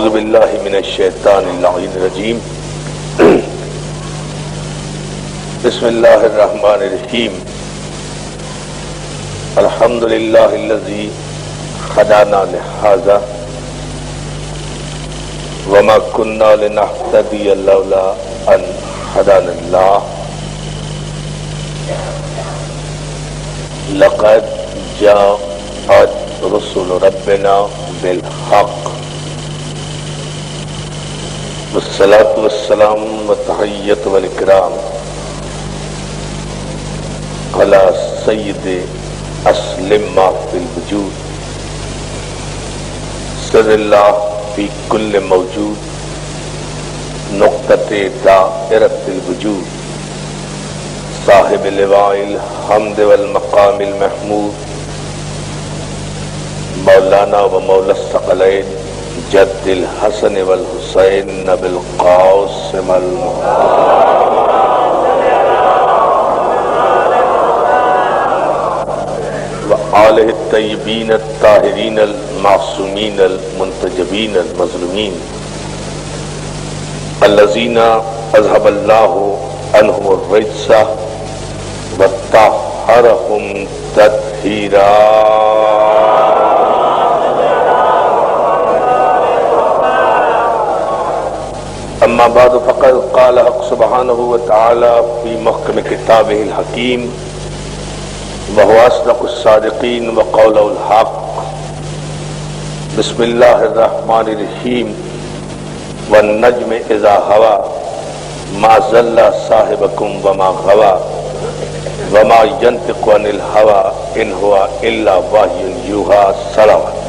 اعوذ باللہ من الشیطان اللعین الرجیم بسم اللہ الرحمن الرحیم الحمدللہ الذی ہدانا لہذا وما كنا لنهتدي لولا ان هدانا اللہ لقد جاءت رسل ربنا بالحق والصلاة والسلام والتحیۃ والاکرام علی سید اسلم ما فی الوجود سر اللہ فی کل موجود نقطۃ دائرۃ الوجود صاحب لواء الحمد والمقام المحمود مولانا و مولا الثقلین جد الحسن والحسین بالقاسم وآلہ الطیبین الطاہرین المعصومین المنتجبین المظلومین الذین اذهب اللہ عنہم الرجس وطہرہم تطہیرا اما بعد فقد قال حق سبحانہ وتعالی فی محکم کتابہ الحکیم وهو اصدق الصادقین وقول الحق بسم اللہ الرحمن الرحیم والنجم اذا ہوا ما ضل صاحبکم وما غوا وما ينطق عن الهوى ان هو الا وحی یوحی صلوات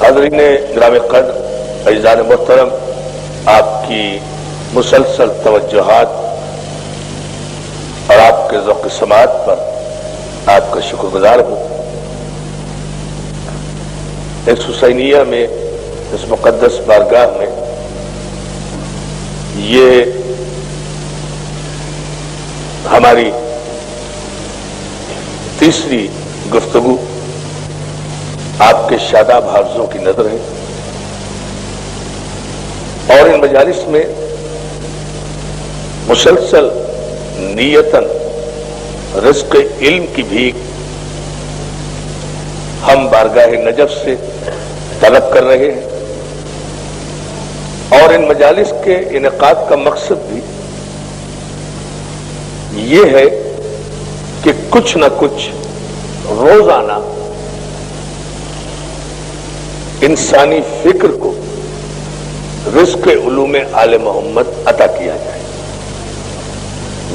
حاضرین گرامی قدر عزیزان محترم، آپ کی مسلسل توجہات اور آپ کے ذوق سماعت پر آپ کا شکر گزار ہوں۔ اس حسینیہ میں، اس مقدس بارگاہ میں یہ ہماری تیسری گفتگو آپ کے شاداب حافظوں کی نظر ہے، اور ان مجالس میں مسلسل نیتاً رزق علم کی بھیک ہم بارگاہ نجف سے طلب کر رہے ہیں، اور ان مجالس کے انعقاد کا مقصد بھی یہ ہے کہ کچھ نہ کچھ روزانہ انسانی فکر کو رزق علوم آل محمد عطا کیا جائے۔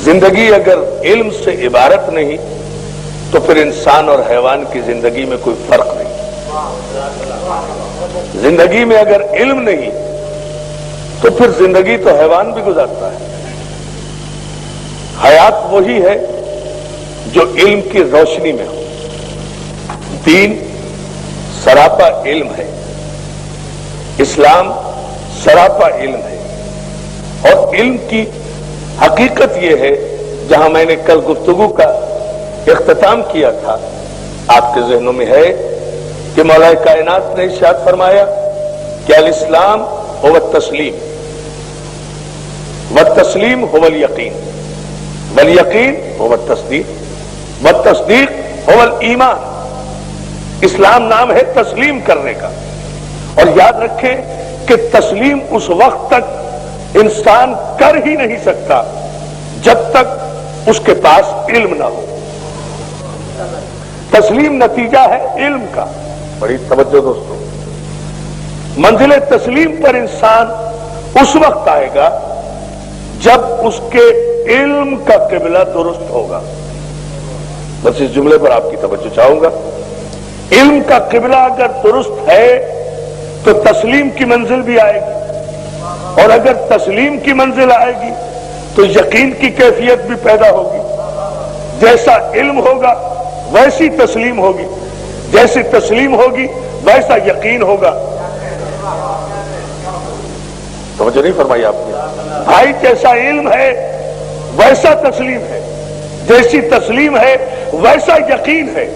زندگی اگر علم سے عبارت نہیں تو پھر انسان اور حیوان کی زندگی میں کوئی فرق نہیں۔ زندگی میں اگر علم نہیں تو پھر زندگی تو حیوان بھی گزارتا ہے۔ حیات وہی ہے جو علم کی روشنی میں ہو۔ دین سراپا علم ہے، اسلام سراپا علم ہے، اور علم کی حقیقت یہ ہے، جہاں میں نے کل گفتگو کا اختتام کیا تھا، آپ کے ذہنوں میں ہے کہ مولا کائنات نے ارشاد فرمایا کہ الاسلام هو التسلیم والتسلیم هو الیقین والیقین هو التصدیق والتصدیق هو الایمان۔ اسلام نام ہے تسلیم کرنے کا، اور یاد رکھیں کہ تسلیم اس وقت تک انسان کر ہی نہیں سکتا جب تک اس کے پاس علم نہ ہو۔ تسلیم نتیجہ ہے علم کا۔ بڑی توجہ دوستو، منزل تسلیم پر انسان اس وقت آئے گا جب اس کے علم کا قبلہ درست ہوگا۔ بس اس جملے پر آپ کی توجہ چاہوں گا۔ علم کا قبلہ اگر درست ہے تو تسلیم کی منزل بھی آئے گی، اور اگر تسلیم کی منزل آئے گی تو یقین کی کیفیت بھی پیدا ہوگی۔ جیسا علم ہوگا ویسی تسلیم ہوگی، جیسی تسلیم ہوگی ویسا یقین ہوگا۔ توجہ نہیں فرمائی آپ نے؟ بھائی جیسا علم ہے ویسا تسلیم ہے، جیسی تسلیم ہے ویسا یقین ہے،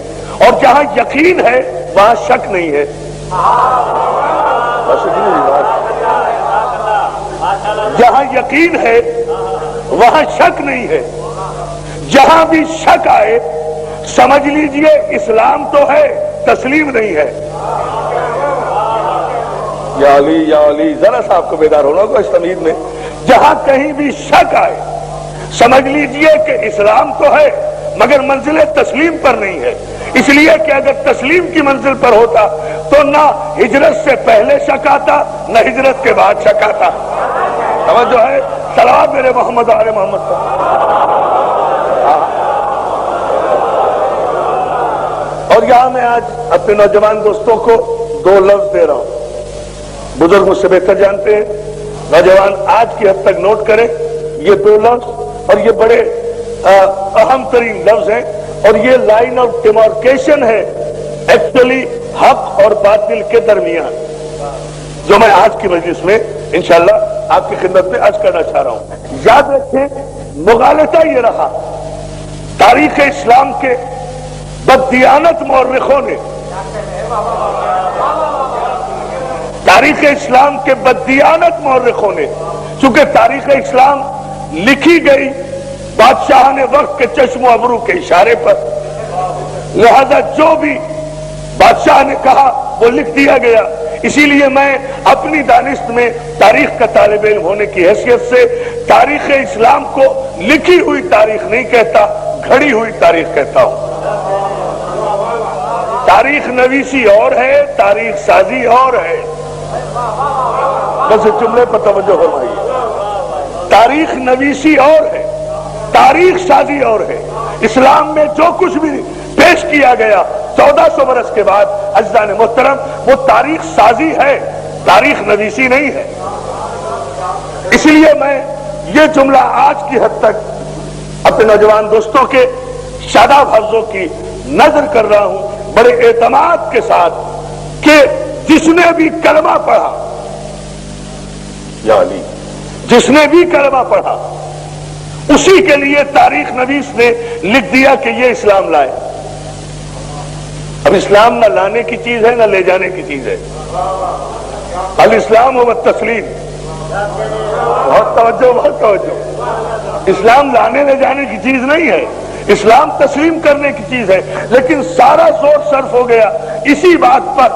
اور جہاں یقین ہے وہاں شک نہیں ہے. بس اتنی سی بات. جہاں یقین ہے وہاں شک نہیں ہے. جہاں بھی شک آئے سمجھ لیجئے اسلام تو ہے تسلیم نہیں ہے. یا علی یا علی، ذرا سا آپ کو بیدار ہونا ہوگا اس تمہید میں. جہاں کہیں بھی شک آئے سمجھ لیجئے کہ اسلام تو ہے مگر منزل تسلیم پر نہیں ہے. اس لیے کہ اگر تسلیم کی منزل پر ہوتا تو نہ ہجرت سے پہلے شک آتا نہ ہجرت کے بعد شک آتا. توجہ ہے؟ صلوات میرے محمد آل محمد پر. اور یہاں میں آج اپنے نوجوان دوستوں کو دو لفظ دے رہا ہوں. بزرگ مجھ سے بہتر جانتے ہیں. نوجوان آج کی حد تک نوٹ کریں یہ دو لفظ، اور یہ بڑے اہم ترین لفظ ہیں، اور یہ لائن آف ڈیمارکیشن ہے ایکچولی حق اور باطل کے درمیان، جو میں آج کی مجلس میں انشاءاللہ آپ کی خدمت میں عرض کرنا چاہ رہا ہوں. یاد رکھیں مغالطہ یہ رہا تاریخ اسلام کے بددیانت مورخوں نے، تاریخ اسلام کے بددیانت مورخوں نے، چونکہ تاریخ اسلام لکھی گئی بادشاہ نے وقت کے چشم و ابرو کے اشارے پر، لہذا جو بھی بادشاہ نے کہا وہ لکھ دیا گیا. اسی لیے میں اپنی دانست میں تاریخ کا طالب علم ہونے کی حیثیت سے تاریخ اسلام کو لکھی ہوئی تاریخ نہیں کہتا، گھڑی ہوئی تاریخ کہتا ہوں. تاریخ نویسی اور ہے، تاریخ سازی اور ہے. بس جملے پر توجہ فرمائیے. تاریخ نویسی اور ہے، تاریخ سازی اور ہے. اسلام میں جو کچھ بھی پیش کیا گیا 1400 برس کے بعد عزیزان محترم وہ تاریخ سازی ہے، تاریخ نویسی نہیں ہے. اس لیے میں یہ جملہ آج کی حد تک اپنے نوجوان دوستوں کے شاداب حفظوں کی نظر کر رہا ہوں بڑے اعتماد کے ساتھ کہ جس نے بھی کلمہ پڑھا، یا علی، جس نے بھی کلمہ پڑھا اسی کے لیے تاریخ نویس نے لکھ دیا کہ یہ اسلام لائے. اب اسلام نہ لانے کی چیز ہے نہ لے جانے کی چیز ہے. الاسلام و التسلیم. بہت توجہ، بہت توجہ. اسلام لانے لے جانے کی چیز نہیں ہے، اسلام تسلیم کرنے کی چیز ہے. لیکن سارا زور صرف ہو گیا اسی بات پر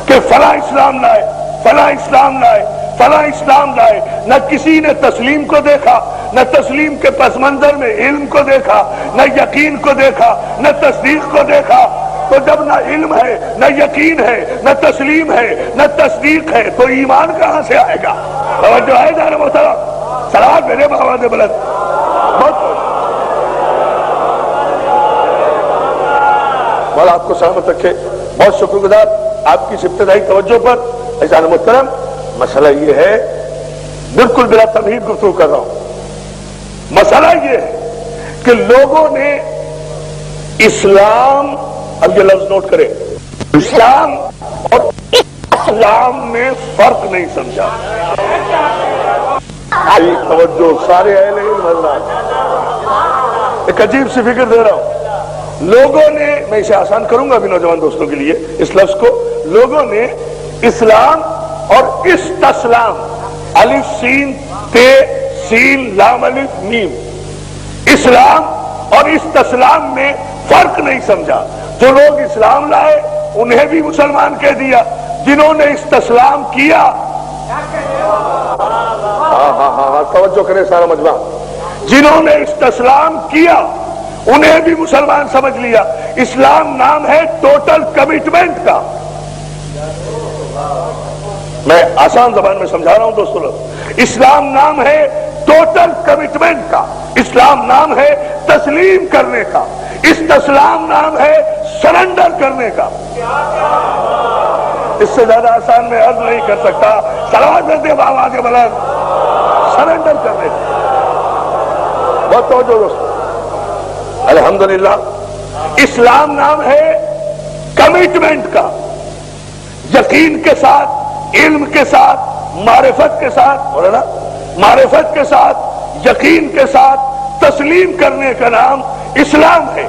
کہ فلاں اسلام لائے، فلاں اسلام لائے، فلاں اسلام لائے. نہ کسی نے تسلیم کو دیکھا، نہ تسلیم کے پس منظر میں علم کو دیکھا، نہ یقین کو دیکھا، نہ تصدیق کو دیکھا. تو جب نہ علم ہے، نہ یقین ہے، نہ تسلیم ہے، نہ تصدیق ہے تو ایمان کہاں سے آئے گا؟ توجہ ہے جان محترم؟ صلوات میرے بآواز بلند. مولا آپ کو سلامت رکھے. بہت شکر گزار آپ کی ابتدائی توجہ پر. جان محترم مسئلہ یہ ہے، بالکل بلا تمہید گفتگو کر رہا ہوں. مسئلہ یہ ہے کہ لوگوں نے اسلام، اب یہ لفظ نوٹ کریں، اسلام اور اسلام میں فرق نہیں سمجھا. توجہ سارے اہل علم حضرات، ایک عجیب سی فکر دے رہا ہوں. لوگوں نے، میں اسے آسان کروں گا ابھی نوجوان دوستوں کے لیے اس لفظ کو، لوگوں نے اسلام اور استسلام، الف سین تے سین لام الف میم، اسلام اور استسلام میں فرق نہیں سمجھا. جو لوگ اسلام لائے انہیں بھی مسلمان کہہ دیا، جنہوں نے استسلام کیا، ہاں توجہ کرے سارا مجمع، جنہوں نے استسلام کیا انہیں بھی مسلمان سمجھ لیا. اسلام نام ہے ٹوٹل کمٹمنٹ کا. میں آسان زبان میں سمجھا رہا ہوں دوستوں لوگ. اسلام نام ہے ٹوٹل کمٹمنٹ کا. اسلام نام ہے تسلیم کرنے کا. استسلام نام ہے سرنڈر کرنے کا. اس سے زیادہ آسان میں عرض نہیں کر سکتا. صلوات دیتے بابا کے بلند. سرنڈر کرنے کا. بہت توجہ دوستوں. الحمدللہ اسلام نام ہے کمٹمنٹ کا. یقین کے ساتھ، علم کے ساتھ، معرفت کے ساتھ، مولانا معرفت کے ساتھ، یقین کے ساتھ تسلیم کرنے کا نام اسلام ہے.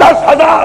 10,000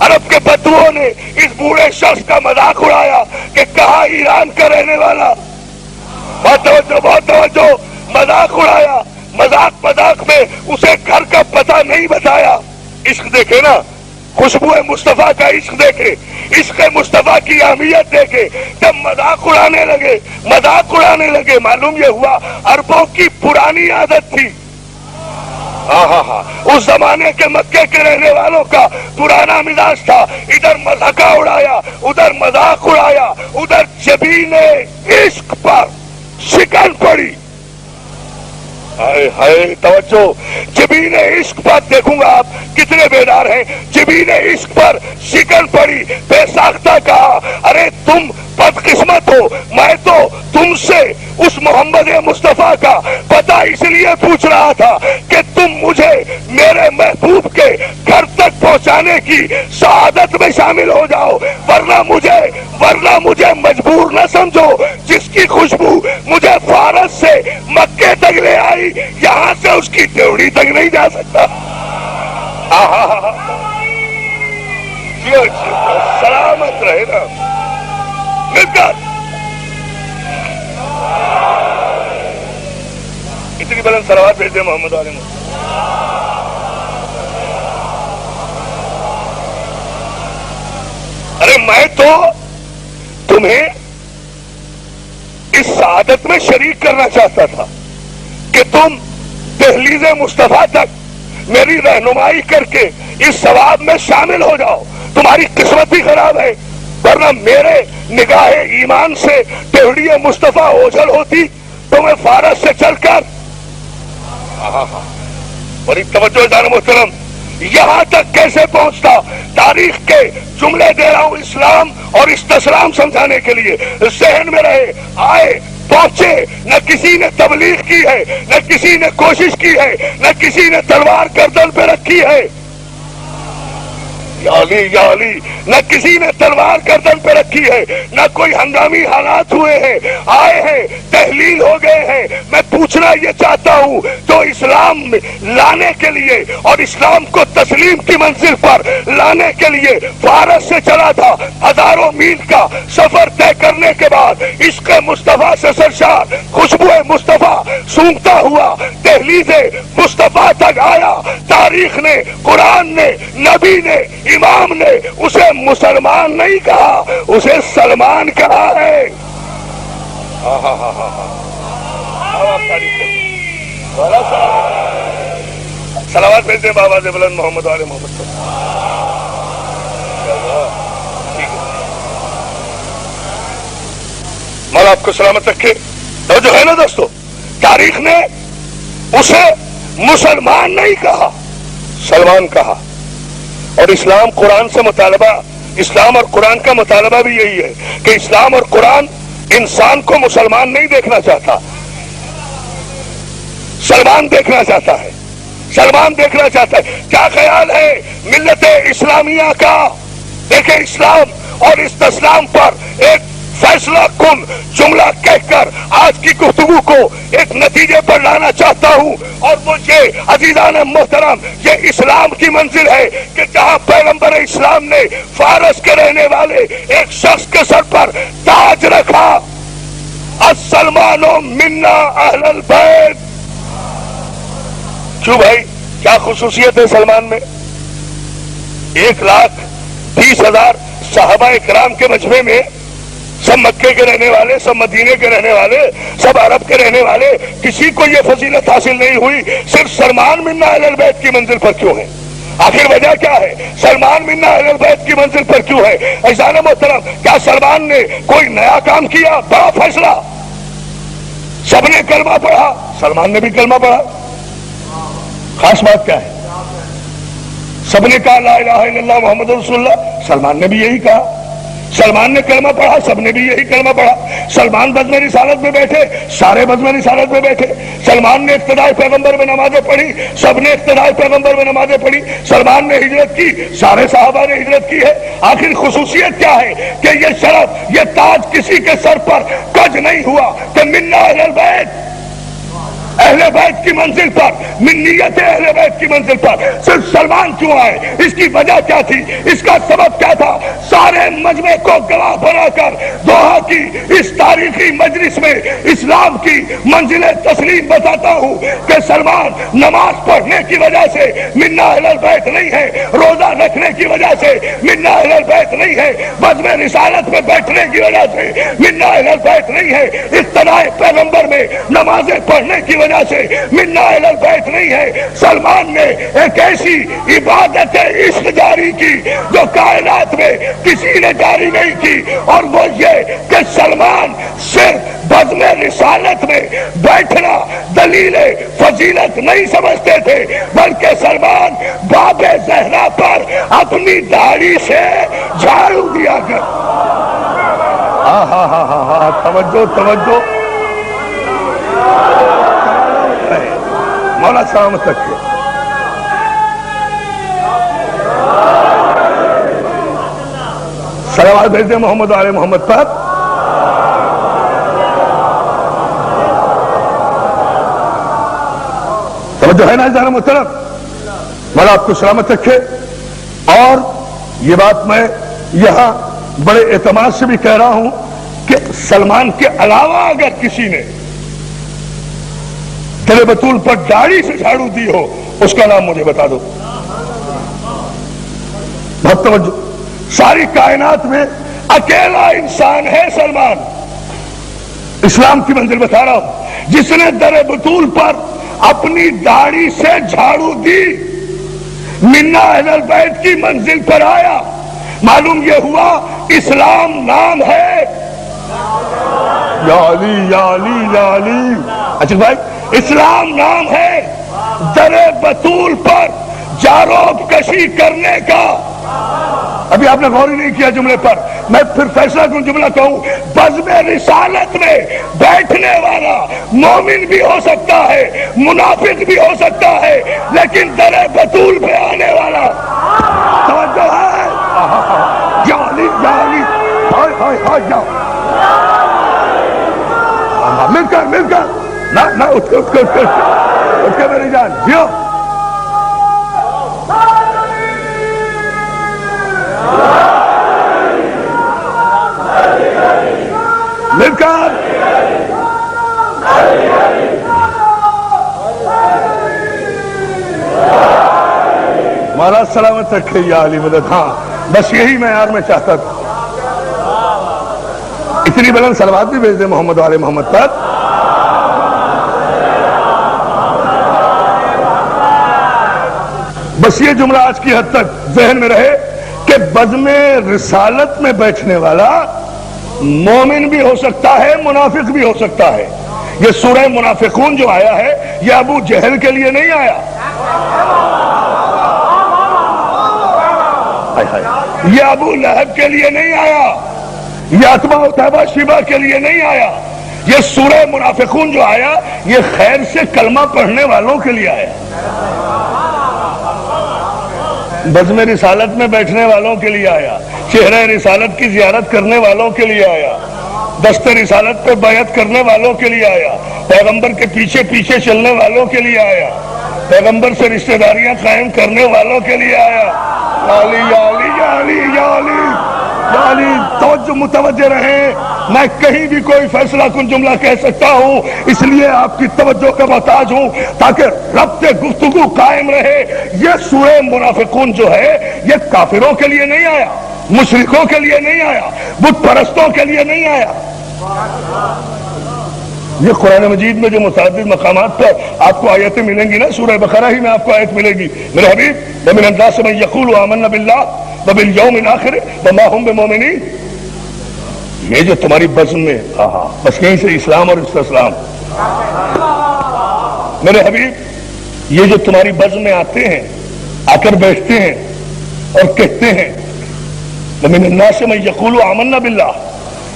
عرب کے بدوؤں نے اس بوڑھے شخص کا مذاق اڑایا کہ کہاں ایران کا رہنے والا. بہت توجہ, مذاق اڑایا. مذاق میں اسے گھر کا پتہ نہیں بتایا. عشق دیکھے نا, خوشبو مصطفیٰ کا عشق دیکھے, عشق مصطفیٰ کی اہمیت دیکھے. جب مذاق اڑانے لگے معلوم یہ ہوا عربوں کی پرانی عادت تھی. اس زمانے کے مکے کے رہنے والوں کا پرانا مزاج تھا. ادھر مذاق اڑایا, ادھر مذاق اڑایا, ادھر جبین عشق پر شکن پڑی. ہائے توجہ, جبین عشق پر دیکھوں گا آپ کتنے بیدار ہیں. جبین عشق پر شکن پڑی, بے ساختہ کہا ارے تم بدقسمت ہو, میں تو تم سے اس محمد مصطفیٰ کا پتہ اس لیے پوچھ رہا تھا کہ تم مجھے میرے محبوب کے گھر تک پہنچانے کی سعادت میں شامل ہو جاؤ, ورنہ مجھے مجبور نہ سمجھو. جس کی خوشبو مجھے فارس سے مکے تک لے آئی, یہاں سے اس کی ڈیوڑی تک نہیں جا سکتا. سلامت رہے نا مل کر. اتنی بلند صلوات بھیج دیں محمد علیہ وسلم. ارے میں تو تمہیں اس سعادت میں شریک کرنا چاہتا تھا کہ تم دہلیز مصطفیٰ تک میری رہنمائی کر کے اس ثواب میں شامل ہو جاؤ. تمہاری قسمت ہی خراب ہے, ورنہ میرے نگاہ ایمان سے ٹہڑی مصطفیٰ اوجھل ہوتی تو میں فارس سے چل کر. بڑی توجہ جان محترم, یہاں تک کیسے پہنچتا. تاریخ کے جملے دے رہا ہوں اسلام اور استسلام سمجھانے کے لیے, ذہن میں رہے. آئے پہنچے, نہ کسی نے تبلیغ کی ہے, نہ کسی نے کوشش کی ہے, نہ کسی نے تلوار گردن پہ رکھی ہے. یا علی, نہ کسی نے تلوار گردن پہ رکھی ہے, نہ کوئی ہنگامی حالات ہوئے ہیں. آئے ہیں, تحلیل ہو گئے ہیں. میں پوچھنا یہ چاہتا ہوں جو اسلام لانے کے لیے اور اسلام کو تسلیم کی منزل پر لانے کے لیے فارس سے چلا تھا, ہزاروں میل کا سفر طے کرنے کے بعد عشق مصطفیٰ سے سرشار خوشبو مصطفیٰ سونگتا ہوا دہلیز مصطفیٰ تک آیا. تاریخ نے, قرآن نے, نبی نے, امام نے اسے مسلمان نہیں کہا, اسے سلمان کہا ہے. صلوات بھیج دیں بابا سے بلند محمد علیہ محمد. مولا آپ کو سلامت رکھے. تو جو ہے نا دوستو, تاریخ نے اسے مسلمان نہیں کہا, سلمان کہا. اور اسلام قرآن سے مطالبہ, اسلام اور قرآن کا مطالبہ بھی یہی ہے کہ اسلام اور قرآن انسان کو مسلمان نہیں دیکھنا چاہتا, سلمان دیکھنا چاہتا ہے, سلمان دیکھنا چاہتا ہے. کیا خیال ہے ملت اسلامیہ کا؟ دیکھیں, اسلام اور استسلام پر ایک فیصلہ کن جملہ کہہ کر آج کی گفتگو کو ایک نتیجے پر لانا چاہتا ہوں. اور وہ یہ عزیزان محترم, یہ اسلام کی منزل ہے کہ جہاں پیغمبر اسلام نے فارس کے رہنے والے ایک شخص کے سر پر تاج رکھا, السلمان منا اہل البیت. کیوں بھائی, کیا خصوصیت ہے سلمان میں؟ 1,30,000 صحابہ کرام کے مجمع میں سب مکے کے رہنے والے, سب مدینے کے رہنے والے, سب عرب کے رہنے والے, کسی کو یہ فضیلت حاصل نہیں ہوئی. صرف سلمان منا اہل البیت کی منزل پر کیوں ہے؟ آخر وجہ کیا ہے؟ سلمان منا اہل البیت کی منزل پر کیوں ہے؟ عزیزان محترم, کیا سلمان نے کوئی نیا کام کیا؟ بڑا فیصلہ. سب نے کلمہ پڑھا, سلمان نے بھی کلمہ پڑھا. خاص بات کیا ہے؟ سب نے کہا لا الہ الا اللہ محمد رسول اللہ, سلمان نے بھی یہی کہا. سلمان نے کلمہ پڑھا, سب نے بھی یہی کلمہ پڑھا. سلمان بزم رسالت میں بیٹھے, سارے بزم رسالت میں بیٹھے. سلمان نے ابتدائی پیغمبر میں نمازیں پڑھی, سب نے ابتدائی پیغمبر میں نمازیں پڑھی. سلمان نے ہجرت کی, سارے صحابہ نے ہجرت کی ہے. آخر خصوصیت کیا ہے کہ یہ شرف, یہ تاج کسی کے سر پر کج نہیں ہوا کہ منا اہل البیت. اہل بیت کی منزل پر، منیت اہل بیت کی منزل پر صرف سلمان کیوں آئے؟ اس کی وجہ کیا تھی؟ اس کا سبب کیا تھا؟ سارے مجمع کو گواہ بنا کر دوحہ کی اس تاریخی مجلس میں اسلام کی منزل تسلیم بتاتا ہوں کہ سلمان نماز پڑھنے کی وجہ سے منا اہل البیت نہیں ہے، روزہ رکھنے کی وجہ سے منا اہل البیت نہیں ہے، بزم رسالت میں بیٹھنے کی وجہ سے منا اہل البیت نہیں ہے، اقتداء پیغمبر میں نمازیں پڑھنے کی وجہ سے منا اہل البیت نہیں ہے۔ سلمان نے ایک ایسی عبادت عشق جاری کی جو کائنات میں کسی نے جاری نہیں کی، اور وہ یہ کہ سلمان صرف بزم رسالت میں بیٹھنا دلیل فضیلت نہیں سمجھتے تھے، بلکہ سلمان باب زہرا پر اپنی داڑھی سے جھاڑو دیا کر۔ توجہ توجہ، مولا سلامت رکھے۔ صلوات بھیج دیں محمد علیہ محمد پر۔ توجہ ہے نا جانا محترم، مولا آپ کو سلامت رکھے۔ اور یہ بات میں یہاں بڑے اعتماد سے بھی کہہ رہا ہوں کہ سلمان کے علاوہ اگر کسی نے در بطول پر داڑھی سے جھاڑو دی ہو، اس کا نام مجھے بتا دو۔ بہت توجہ، ساری کائنات میں اکیلا انسان ہے سلمان، اسلام کی منزل بتا رہا ہوں، جس نے در بطول پر اپنی داڑھی سے جھاڑو دی، منا اہل البیت کی منزل پر آیا۔ معلوم یہ ہوا اسلام نام ہے، یا علی یا علی یا علی۔ اچھا بھائی، اسلام نام ہے، در بطول پر جاروب کشی کرنے کا۔ ابھی آپ نے غور ہی نہیں کیا جملے پر، میں پھر فیصلہ کن جملہ کہوں۔ بزم رسالت میں بیٹھنے والا مومن بھی ہو سکتا ہے، منافق بھی ہو سکتا ہے، لیکن در بطول پہ آنے والا، توجہ ہے، یا علی یا علی، ہائے ہائے ہائے، یا مل کر نہ اٹھ کے میری جان جیو۔ مل کر مالا سلامت رکھے یا علی مدد۔ ہاں بس یہی معیار میں چاہتا تھا۔ اتنی بلند صلوات بھی بھیج دے محمد علیہ محمد پر۔ بس یہ جملہ آج کی حد تک ذہن میں رہے کہ بزم رسالت میں بیٹھنے والا مومن بھی ہو سکتا ہے، منافق بھی ہو سکتا ہے۔ یہ سورہ منافقون جو آیا ہے یہ ابو جہل کے لیے نہیں آیا، یہ ابو لہب کے لیے نہیں آیا، یہ اتباع اتباع شیبہ کے لیے نہیں آیا۔ یہ سورہ منافقون جو آیا یہ خیر سے کلمہ پڑھنے والوں کے لیے آیا، بزم رسالت میں بیٹھنے والوں کے لیے آیا، چہرہ رسالت کی زیارت کرنے والوں کے لیے آیا، دست رسالت پہ بیعت کرنے والوں کے لیے آیا، پیغمبر کے پیچھے پیچھے چلنے والوں کے لیے آیا، پیغمبر سے رشتہ داریاں قائم کرنے والوں کے لیے آیا۔ علی یا علی یا علی یا علی یا علی، توجہ متوجہ رہیں، میں کہیں بھی کوئی فیصلہ کن جملہ کہہ سکتا ہوں، اس لیے آپ کی توجہ کا محتاج ہوں تاکہ ربط گفتگو قائم رہے۔ یہ سورہ منافقون جو ہے یہ کافروں کے لیے نہیں آیا، مشرکوں کے لیے نہیں آیا، بت پرستوں کے لیے نہیں آیا۔ یہ قرآن مجید میں جو متعدد مقامات پر آپ کو آیتیں ملیں گی نا، سورہ بقرہ ہی میں آپ کو آیت ملے گی، میرے حبیب وَمِنَ النَّاسِ مَن يَقُولُ آمَنَّا بِاللَّهِ وَبِالْيَوْمِ الْآخِرِ وَمَا هُمْ بِمُؤْمِنِينَ۔ یہ جو تمہاری بزم میں بس یہیں سے اسلام اور استسلام، میرے حبیب یہ جو تمہاری بزم میں آتے ہیں، آ کر بیٹھتے ہیں اور کہتے ہیں وَمِنَ النَّاسِ مَن يَقُولُ آمَنَّا بِاللَّهِ،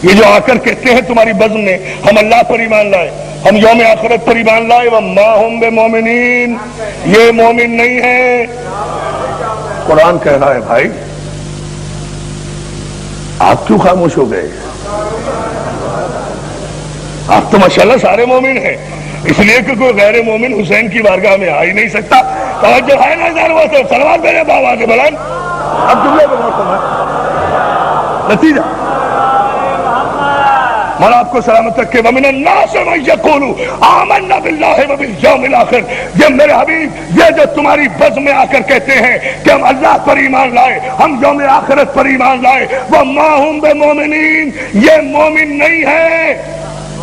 یہ جو آ کر کہتے ہیں تمہاری بزم میں ہم اللہ پر ایمان لائے، ہم یوم آخرت پر ایمان لائے، وَمَا هُمْ بِمُؤْمِنِينَ، یہ مومن نہیں ہے۔ قرآن کہہ رہا ہے بھائی آپ کیوں خاموش ہو گئے؟ آپ تو ماشاءاللہ سارے مومن ہیں، اس لیے کہ کوئی غیر مومن حسین کی بارگاہ میں آ ہی نہیں سکتا. توجہ ہے نا ذرا وہ سلوات میرے بابا کے بلند. اب جملے پہ غور کرنا نتیجہ مولا آپ کو سلامت رکھے. وَمِنَ النَّاسِ مَن يَقُولُ آمَنَّا بِاللَّهِ وَبِالْيَوْمِ الْآخِرِ. یہ میرے حبیب یہ جو تمہاری بزم میں آ کر کہتے ہیں کہ ہم اللہ پر ایمان لائے, ہم یوم آخرت پر ایمان لائے, وَمَا هُمْ بِمُؤْمِنِينَ, یہ مومن نہیں ہے.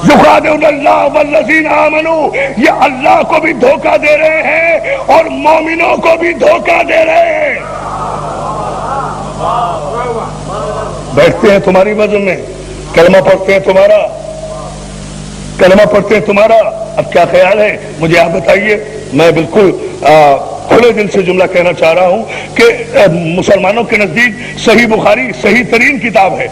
يُخَادِعُونَ اللَّهَ وَالَّذِينَ آمَنُوا, یہ اللہ کو بھی دھوکہ دے رہے ہیں اور مومنوں کو بھی دھوکہ دے رہے ہیں. بیٹھتے ہیں تمہاری بزم میں, کلمہ پڑھتے ہیں تمہارا, کلمہ پڑھتے ہیں تمہارا. اب کیا خیال ہے مجھے آپ بتائیے. میں بالکل کھلے دل سے جملہ کہنا چاہ رہا ہوں کہ مسلمانوں کے نزدیک صحیح بخاری صحیح ترین کتاب ہے,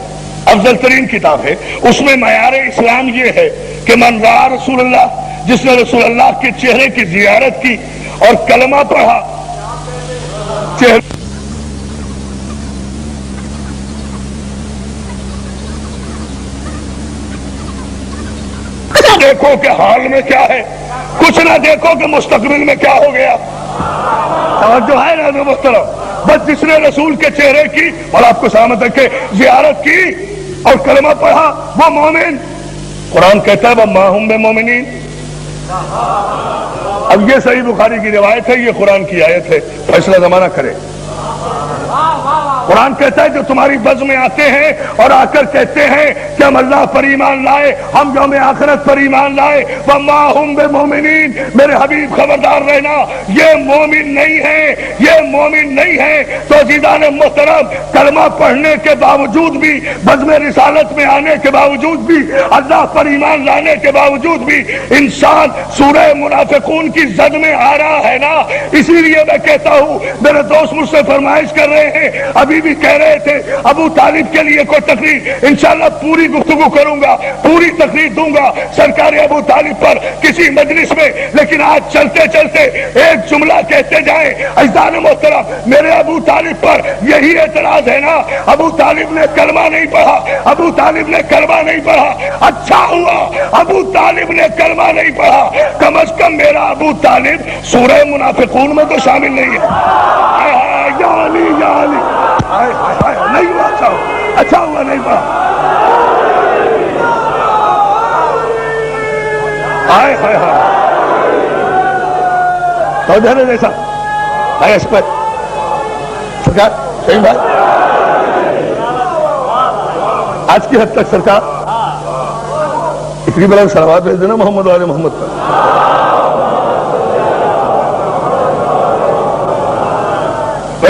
افضل ترین کتاب ہے. اس میں معیار اسلام یہ ہے کہ من رأى رسول اللہ, جس نے رسول اللہ کے چہرے کی زیارت کی اور کلمہ پڑھا, دیکھو کہ حال میں کیا ہے, کچھ نہ دیکھو کہ مستقبل میں کیا ہو گیا. توجہ ہے نا محترم. بس جس نے رسول کے چہرے کی اور آپ کو سلامت رکھے زیارت کی اور کلمہ پڑھا وہ مومن. قرآن کہتا ہے وَمَا هُمْ بِمُؤْمِنِينَ. اب یہ صحیح بخاری کی روایت ہے, یہ قرآن کی آیت ہے, فیصلہ زمانہ کرے. قرآن کہتا ہے جو تمہاری بزم میں آتے ہیں اور آ کر کہتے ہیں کہ ہم اللہ پر ایمان لائے, ہم یوم آخرت پر ایمان لائے, وَمَا هُمْ بِمُؤْمِنِينَ, میرے حبیب خبردار رہنا یہ مومن نہیں ہے, یہ مومن نہیں ہے. تو عزیزان محترم, کلمہ پڑھنے کے باوجود بھی, بزم رسالت میں آنے کے باوجود بھی, اللہ پر ایمان لانے کے باوجود بھی انسان سورہ منافقون کی زد میں آ رہا ہے نا. اسی لیے میں کہتا ہوں, میرے دوست مجھ سے فرمائش کر رہے ہیں, ابھی بھی کہہ رہے تھے ابو طالب کے لیے کوئی تقریر, انشاءاللہ پوری گفتگو کروں گا, پوری تقریر دوں گا سرکار ابو طالب پر کسی مجلس میں. لیکن آج چلتے چلتے ایک جملہ کہتے جائیں. عزیزان محترم, میرے ابو طالب پر یہی اعتراض ہے نا, ابو طالب نے کلمہ نہیں پڑھا, ابو طالب نے کلمہ نہیں پڑھا. اچھا ہوا ابو طالب نے کلمہ نہیں پڑھا, کم از کم میرا ابو طالب سورہ منافقون میں تو شامل نہیں ہے. یا علی یا علی, نہیں ہوا, اچھا ہوا نہیں پڑھا. ہائے ہائے ہائے, تو جانے جیسا ہے اس پر سرکار. صحیح بات, آج کی حد تک سرکار اتنی بڑا صلوات بھیج دینا محمد والے محمد پر.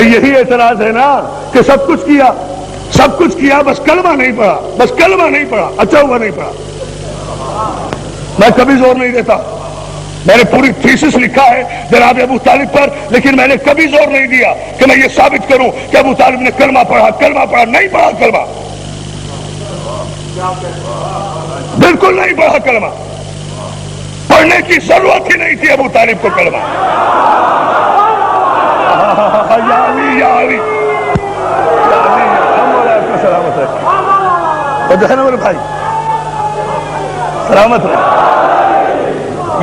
یہی اعتراض ہے نا کہ سب کچھ کیا بس کلمہ نہیں پڑھا, بس کلمہ نہیں پڑھا, اچھا ہوا نہیں پڑھا. میں کبھی زور نہیں دیتا, میں نے پوری تھیسس لکھا ہے جناب ابو طالب پر, لیکن میں نے کبھی زور نہیں دیا کہ میں یہ ثابت کروں کہ ابو طالب نے کلمہ پڑھا. نہیں پڑھا کلمہ, بالکل نہیں پڑھا کلمہ. پڑھنے کی ضرورت ہی نہیں تھی ابو طالب کو کلمہ. سلامت رہے بھائی, سلامت رہے.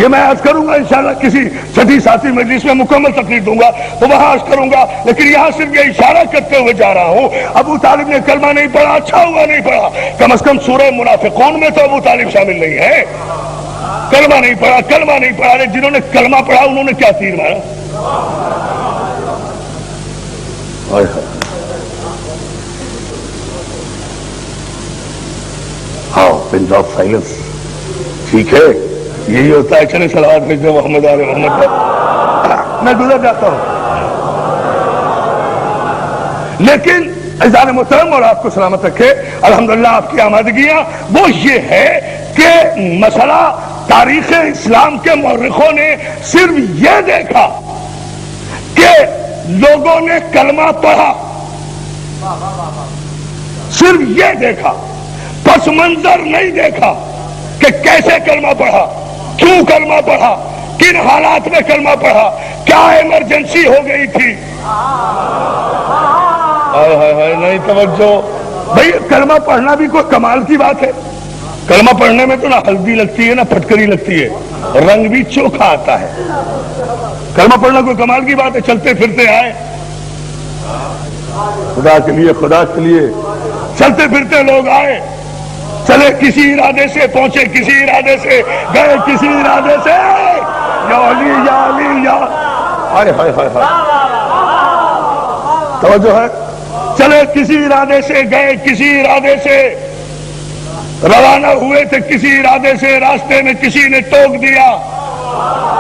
یہ میں عرض کروں گا انشاءاللہ کسی چھٹی ساتھی مجلس میں مکمل تقریر دوں گا تو وہاں عرض کروں گا, لیکن یہاں صرف یہ اشارہ کرتے ہوئے جا رہا ہوں ابو طالب نے کلمہ نہیں پڑھا, اچھا ہوا نہیں پڑھا. کم از کم سورہ منافقون میں تو ابو طالب شامل نہیں ہے. کلمہ نہیں پڑھا. جنہوں نے کلمہ پڑھا انہوں نے کیا تیر مارا. ہاں, پنس آف سائلنس, ٹھیک ہے, یہی ہوتا ہے. چلے صلوات بھیجو محمد آل محمد پر, میں گزر جاتا ہوں. لیکن عزیزان محترم, اور آپ کو سلامت رکھے, الحمدللہ آپ کی آمادگیاں وہ یہ ہے کہ مسئلہ تاریخ اسلام کے مورخوں نے صرف یہ دیکھا کہ لوگوں نے کلمہ پڑھا, صرف یہ دیکھا, پس منظر نہیں دیکھا کہ کیسے کلمہ پڑھا, کیوں کلمہ پڑھا, کن حالات میں کلمہ پڑھا, کیا ایمرجنسی ہو گئی تھی. نہیں توجہ بھائی, کلمہ پڑھنا بھی کوئی کمال کی بات ہے. کلمہ پڑھنے میں تو نہ ہلدی لگتی ہے نہ پھٹکری لگتی ہے، رنگ بھی چوکھا آتا ہے۔ کلمہ پڑھنا کوئی کمال کی بات ہے، چلتے پھرتے آئے، خدا کے لیے خدا کے لیے چلتے پھرتے لوگ آئے، چلے کسی ارادے سے، پہنچے کسی ارادے سے، گئے کسی ارادے سے، یا علی یا علی یا ہائے ہائے ہائے ہائے، توجہ ہے، چلے کسی ارادے سے، گئے کسی ارادے سے، روانہ ہوئے تھے کسی ارادے سے، راستے میں کسی نے ٹوک دیا،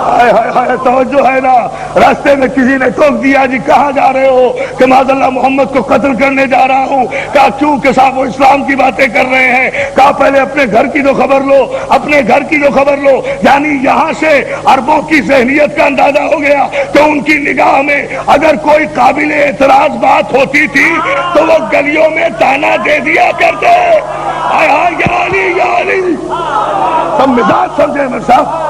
ہائے ہائے ہائے، توجہ ہے نا، راستے میں کسی نے ٹوک دیا، جی کہاں جا رہے ہو؟ کہ معاذ اللہ محمد کو قتل کرنے جا رہا ہوں۔ کہا کیوں؟ کہ صاحب وہ اسلام کی باتیں کر رہے ہیں۔ کہا پہلے اپنے گھر کی تو خبر لو، اپنے گھر کی تو خبر لو۔ یعنی یہاں سے عربوں کی ذہنیت کا اندازہ ہو گیا کہ ان کی نگاہ میں اگر کوئی قابل اعتراض بات ہوتی تھی تو وہ گلیوں میں تانا دے دیا کرتے، ہائے ہائے یا علی یا علی۔ سب مزاج سمجھے میرے صاحب۔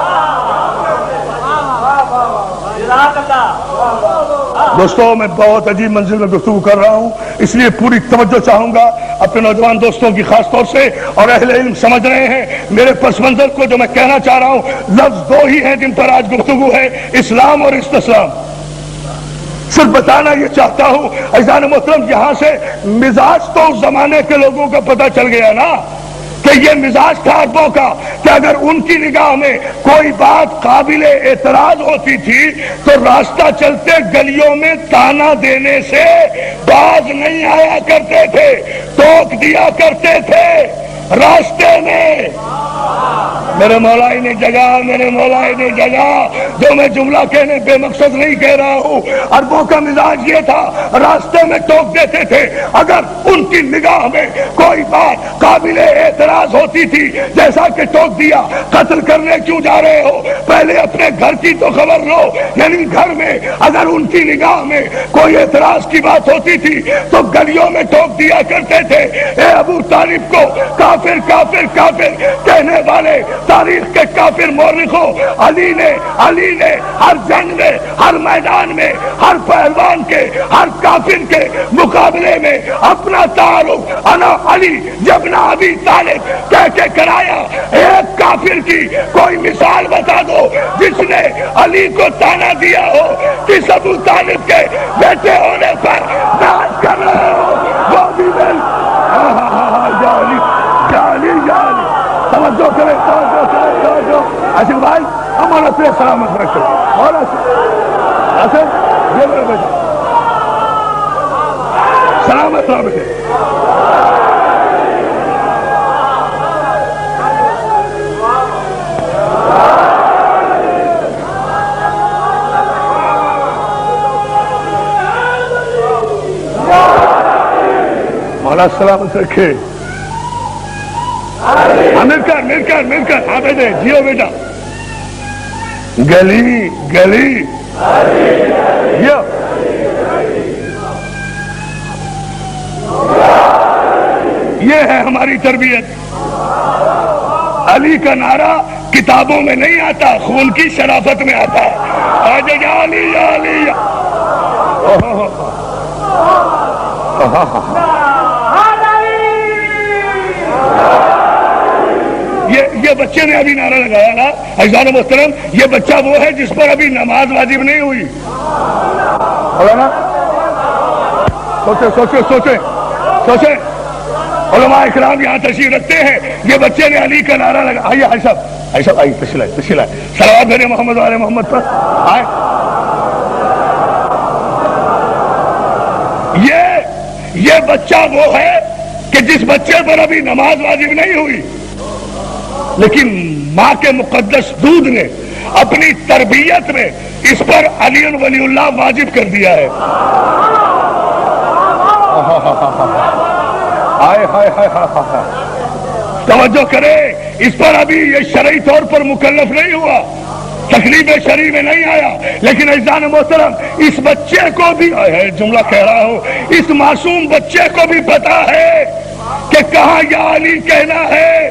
دوستوں میں بہت عجیب منزل میں گفتگو کر رہا ہوں، اس لیے پوری توجہ چاہوں گا اپنے نوجوان دوستوں کی خاص طور سے، اور اہل علم سمجھ رہے ہیں میرے پس منظر کو جو میں کہنا چاہ رہا ہوں۔ لفظ دو ہی ہیں جن پر آج گفتگو ہے، اسلام اور استسلام۔ صرف بتانا یہ چاہتا ہوں عزیزان محترم، یہاں سے مزاج تو اس زمانے کے لوگوں کا پتہ چل گیا نا کہ یہ مزاج تھا عربوں کا، کہ اگر ان کی نگاہ میں کوئی بات قابل اعتراض ہوتی تھی تو راستہ چلتے گلیوں میں تانا دینے سے باز نہیں آیا کرتے تھے، ٹوک دیا کرتے تھے راستے میں۔ میرے مولائی نے جگہ، میرے مولائی نے جگہ، جو میں جملہ کہنے بے مقصد نہیں کہہ رہا ہوں۔ عربوں کا مزاج یہ تھا، راستے میں ٹوک دیتے تھے، اگر ان کی نگاہ میں کوئی بات قابل اعتراض ہوتی تھی، جیسا کہ ٹوک دیا قتل کرنے کیوں جا رہے ہو، پہلے اپنے گھر کی تو خبر لو۔ یعنی گھر میں اگر ان کی نگاہ میں کوئی اعتراض کی بات ہوتی تھی تو گلیوں میں ٹوک دیا کرتے تھے۔ اے ابو طالب کو کافر کافر کافر کہنے والے تاریخ کے کافر مورخوں، علی نے ہر جنگ میں، ہر میدان میں، ہر پہلوان کے، ہر کافر کے مقابلے میں اپنا تعارف انا علی ابن ابی طالب کہہ کے کرایا۔ ایک کافر کی کوئی مثال بتا دو جس نے علی کو تانا دیا ہو، کس ابو طالب کے بیٹے ہونے پر ناز کر رہے ہو، وہ بھی مل توجہ کرے، توجہ کرے، توجہ۔ عاشق بھائی ہمارا سے سلامت رکھو، مولا سے یہ میرے بیٹا سلامت رکھے۔ مولا سلامت رکھے۔ مل کر ہاں بیٹے جیو بیٹا، گلی گلی جیو۔ یہ ہے ہماری تربیت۔ علی کا نعرہ کتابوں میں نہیں آتا، خون کی شرافت میں آتا ہے۔ آج یا علی یا علی یا یہ بچے نے ابھی نعرہ لگایا نا عزیزان محترم، یہ بچہ وہ ہے جس پر ابھی نماز واجب نہیں ہوئی۔ مولانا سوچے علماء اکرام یہاں تشریف رکھتے ہیں، یہ بچے نے علی کا نعرہ لگا۔ آئیے آئی صاحب آئیے، تشریف لائے، صلوات بھیجے محمد والے محمد پر۔ آئے یہ بچہ وہ ہے کہ جس بچے پر ابھی نماز واجب نہیں ہوئی، لیکن ماں کے مقدس دودھ نے اپنی تربیت میں اس پر علی ولی اللہ واجب کر دیا ہے۔ توجہ کرے، اس پر ابھی یہ شرعی طور پر مکلف نہیں ہوا، تکلیف شرعی میں نہیں آیا، لیکن عزیزان محترم اس بچے کو بھی جملہ کہہ رہا ہوں، اس معصوم بچے کو بھی پتا ہے کہ کہاں یا علی کہنا ہے۔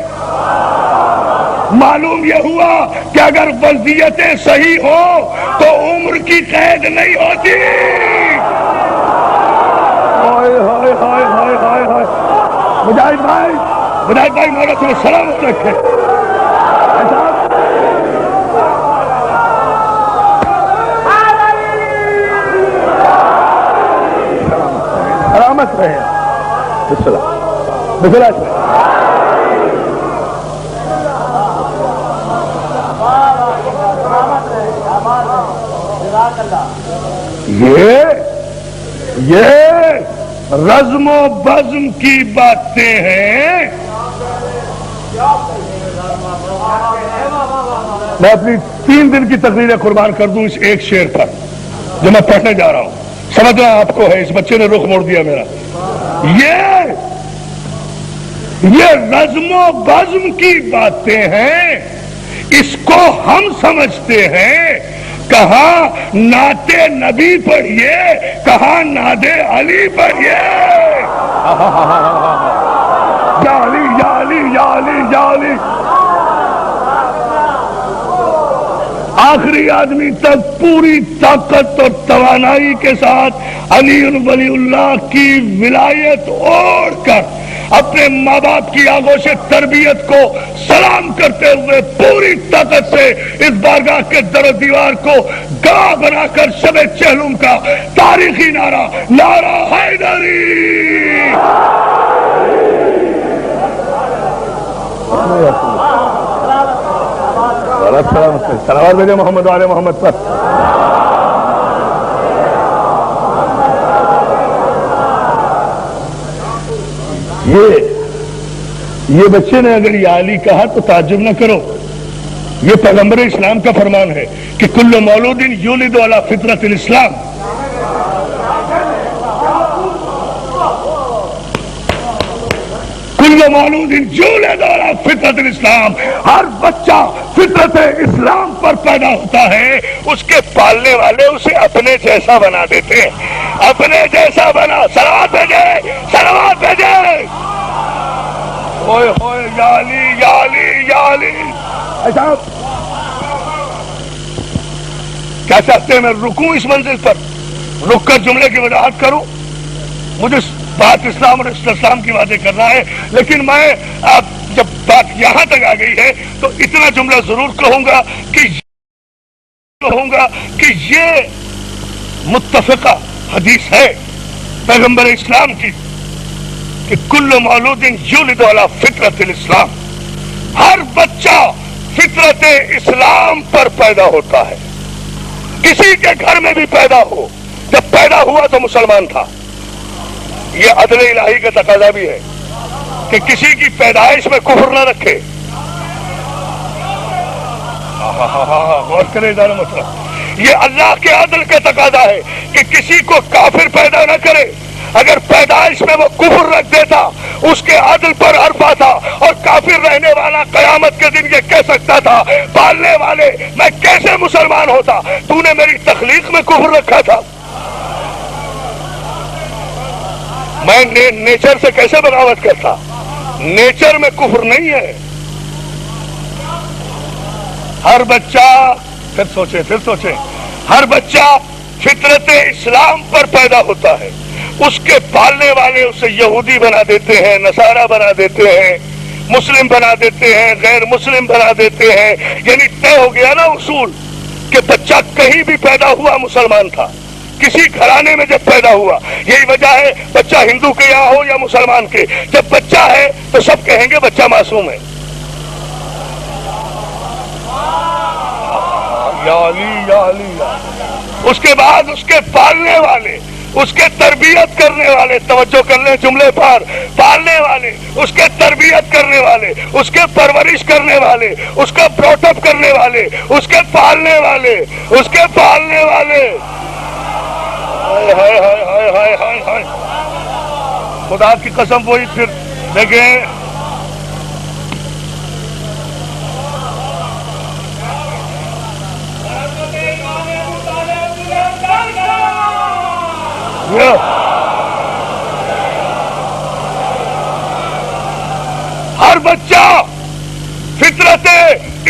معلوم یہ ہوا کہ اگر وضعیتیں صحیح ہو تو عمر کی قید نہیں ہوتی۔ مجاہد بھائی بدائی بھائی مولا تمہیں سلامت رکھے. سلامت رہے. بسلا یہ رزم و بزم کی باتیں ہیں. میں اپنی 3 دن کی تقریریں قربان کر دوں اس ایک شعر پر جو میں پڑھنے جا رہا ہوں. سمجھنا آپ کو ہے. اس بچے نے رخ موڑ دیا میرا. یہ رزم و بزم کی باتیں ہیں. اس کو ہم سمجھتے ہیں. کہاں نعت نبی پڑھیے, کہاں ناد علی پڑھیے. یا علی یا علی یا علی یا علی. آخری آدمی تک پوری طاقت اور توانائی کے ساتھ علی ولی اللہ کی ولایت اوڑھ کر اپنے ماں باپ کی آغوش تربیت کو سلام کرتے ہوئے پوری طاقت سے اس بارگاہ کے در و دیوار کو گواہ بنا کر شب چہلم کا تاریخی نعرہ نعرہ حیدری. سلام بھیجے محمد والے محمد پر. یہ بچے نے اگر یا علی کہا تو تعجب نہ کرو. یہ پیغمبر اسلام کا فرمان ہے کہ کل مولود یولد علی فطرت الاسلام. کل مولود یولد علی فطرت الاسلام. ہر بچہ فطرت اسلام پر پیدا ہوتا ہے. اس کے پالنے والے اسے اپنے جیسا بنا دیتے ہیں. اپنے جیسا بنا. صلوات بھیجے, صلوات بھیجے. ہوئے ہوئے یا علی یا علی یا علی. ایسا کیا چاہتے ہیں میں رکوں اس منزل پر, رک کر جملے کی وضاحت کروں؟ مجھے بات اسلام اور اسلام کی باتیں کرنا ہے, لیکن میں جب بات یہاں تک آ گئی ہے تو اتنا جملہ ضرور کہوں گا کہ یہ متفقہ حدیث ہے پیغمبر اسلام کی کہ کل مولود یولد علی فطرت الاسلام. ہر بچہ فطرت اسلام پر پیدا ہوتا ہے. کسی کے گھر میں بھی پیدا ہو, جب پیدا ہوا تو مسلمان تھا. یہ عدل الہی کا تقاضا بھی ہے کہ کسی کی پیدائش میں کفر نہ رکھے. غور کرے ادارہ مسئلہ. یہ اللہ کے عدل کا تقاضا ہے کہ کسی کو کافر پیدا نہ کرے. اگر پیدائش میں وہ کفر رکھ دیتا اس کے عدل پر حرف آتا, اور کافر رہنے والا قیامت کے دن یہ کہہ سکتا تھا پالنے والے میں کیسے مسلمان ہوتا, تو نے میری تخلیق میں کفر رکھا تھا. میں نیچر سے کیسے بغاوت کرتا. نیچر میں کفر نہیں ہے. ہر بچہ پھر سوچیں ہر بچہ فطرت اسلام پر پیدا ہوتا ہے. اس کے پالنے والے اسے یہودی بنا دیتے ہیں, نصارہ بنا دیتے ہیں, مسلم بنا دیتے ہیں, غیر مسلم بنا دیتے ہیں. یعنی طے ہو گیا نا اصول کہ بچہ کہیں بھی پیدا ہوا مسلمان تھا, کسی گھرانے میں جب پیدا ہوا. یہی وجہ ہے بچہ ہندو کے یہاں ہو یا مسلمان کے, جب بچہ ہے تو سب کہیں گے بچہ معصوم ہے. یا علی یا علی. اس کے بعد اس کے پالنے والے, اس کے تربیت کرنے والے, توجہ کر لیں جملے پر, پالنے والے, اس کے تربیت کرنے والے, اس کے پرورش کرنے والے, اس کا بروٹ اپ کرنے والے, اس کے پالنے والے, اس کے پالنے والے. ہائے ہائے ہائے ہائے ہائے ہائے. خدا کی قسم وہی پھر دیکھیں ہر بچہ فطرت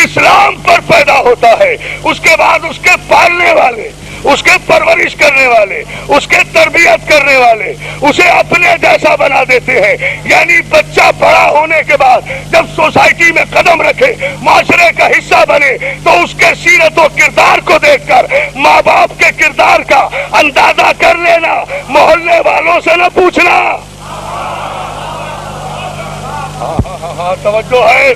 اسلام پر پیدا ہوتا ہے. اس کے بعد اس کے پالنے والے, اس کے پرورش کرنے والے، اس کے تربیت کرنے والے اسے اپنے جیسا بنا دیتے ہیں۔ یعنی بچہ بڑا ہونے کے بعد جب سوسائٹی میں قدم رکھے، معاشرے کا حصہ بنے، تو اس کے سیرت و کردار کو دیکھ کر ماں باپ کے کردار کا اندازہ کر لینا، محلے والوں سے نہ پوچھنا۔ توجہ ہے؟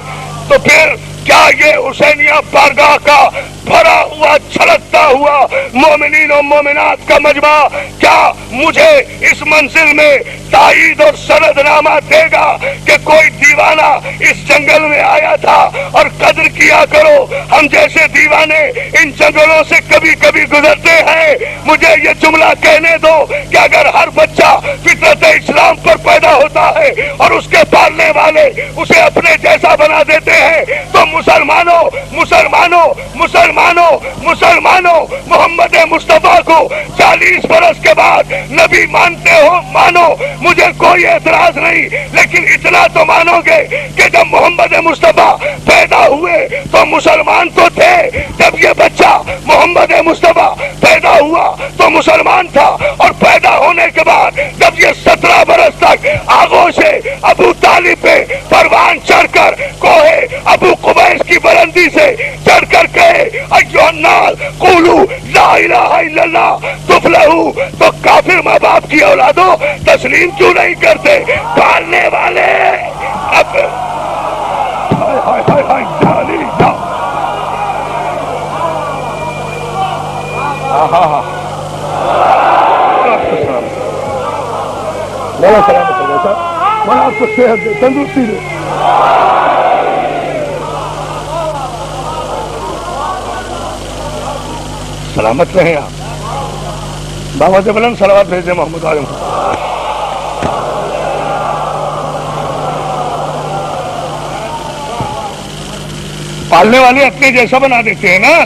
تو پھر کیا یہ حسینیہ بارگاہ کا بھرا ہوا چھلکتا ہوا مومنین و مومنات کا مجمع کیا مجھے اس منزل میں تائید اور سند نامہ دے گا کہ کوئی دیوانہ اس جنگل میں آیا تھا؟ اور قدر کیا کرو، ہم جیسے دیوانے ان جنگلوں سے کبھی کبھی گزرتے ہیں۔ مجھے یہ جملہ کہنے دو کہ اگر ہر بچہ فطرت اسلام پر پیدا ہوتا ہے اور اس کے پالنے والے اسے اپنے جیسا بنا دیتے ہیں، تو مسلمانوں محمد مصطفیٰ کو 40 برس کے بعد نبی مانتے ہو، مانو، مجھے کوئی اعتراض نہیں، لیکن اتنا تو مانو گے کہ جب محمد مصطفیٰ پیدا ہوئے تو مسلمان تو تھے، جب یہ بچہ محمد مصطفیٰ پیدا ہوا تو مسلمان تھا، اور پیدا ہونے کے بعد جب یہ 17 برس تک آغوش ابو طالب پہ پروان چڑھ کر کوہ ابو قبیس کی بلندی سے چڑھ کر کہے ایھا الناس قولوا لا الہ الا اللہ تفلحوا، تو کافر ماں باپ کی اولادوں تسلیم کیوں نہیں کرتے؟ پالنے والے اب مولا سلامت ہو جیسا مولا آپ کو صحت دے، تندرستی دے۔ سلامت رہیں آپ۔ بابا سے بلند صلوات بھیجیں محمد عالم۔ پالنے والے اپنے جیسا بنا دیتے ہیں نا۔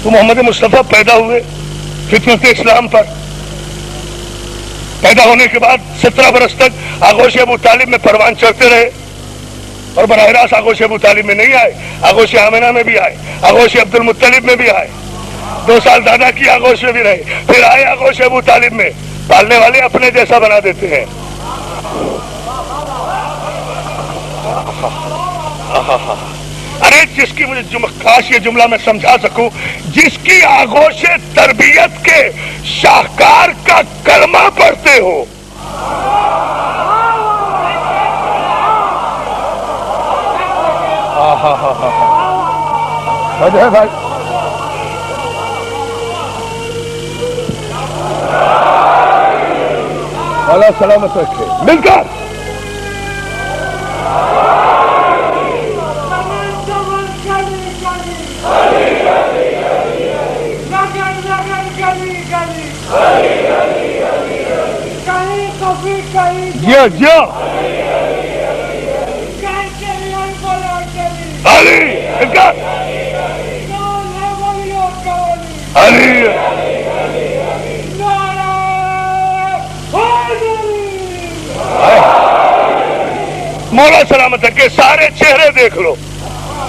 تو محمد مصطفیٰ پیدا ہوئے فطرت اسلام پر، پیدا ہونے کے بعد 17 برس تک آغوش ابو طالب میں پروان چڑھتے رہے، اور براہ راست آغوش ابو طالب میں نہیں آئے، آغوش آمنہ میں بھی آئے، آغوش عبد المطلب میں بھی آئے، 2 سال دادا کی آغوش میں بھی رہے، پھر آئے آغوش ابو طالب میں۔ پالنے والے اپنے جیسا بنا دیتے ہیں۔ ارے جس کی مجھے کاش یہ جملہ میں سمجھا سکوں، جس کی آغوش تربیت کے شاہکار کا کلمہ پڑھتے ہو، بھائی اللہ سلامت رکھے، مل کر جی علی مولا سلامت ہے کہ سارے چہرے دیکھ لو،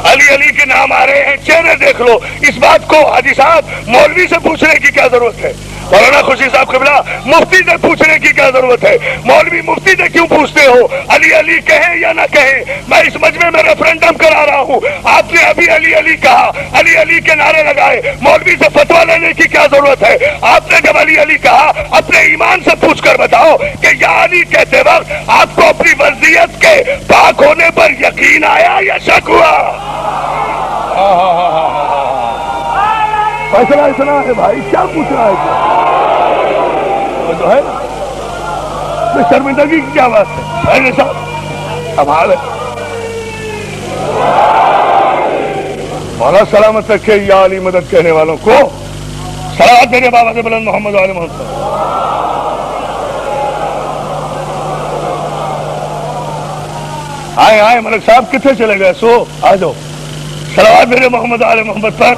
علی علی کے نام آ رہے ہیں، چہرے دیکھ لو۔ اس بات کو حاجی صاحب مولوی سے پوچھنے کی کیا ضرورت ہے؟ مولانا خوشی صاحب قبلہ مفتی سے پوچھنے کی کیا ضرورت ہے؟ مولوی مفتی سے کیوں پوچھتے ہو علی علی کہیں یا نہ کہیں؟ میں اس مجمع میں ریفرنڈم کرا رہا ہوں، آپ نے ابھی علی علی کہا، علی علی کے نعرے لگائے، مولوی سے فتویٰ لینے کی کیا ضرورت ہے؟ آپ نے جب علی علی کہا اپنے ایمان سے پوچھ کر بتاؤ کہ یا علی کہتے وقت آپ کو اپنی مرضیت کے پاک ہونے پر یقین آیا یا شک ہوا؟ فیصلہ اتنا ہے بھائی، کیا پوچھ رہا ہے؟ جو ہے نا شرمندگی کی کیا بات ہے صاحب؟ اب مولا سلامت رکھے یا علی مدد کہنے والوں کو صلوات میرے بابا سے بلند محمد علیہ محمد۔ آئے ملک صاحب کتنے چلے گئے؟ سو آ جاؤ، صلوات میرے محمد علیہ محمد پر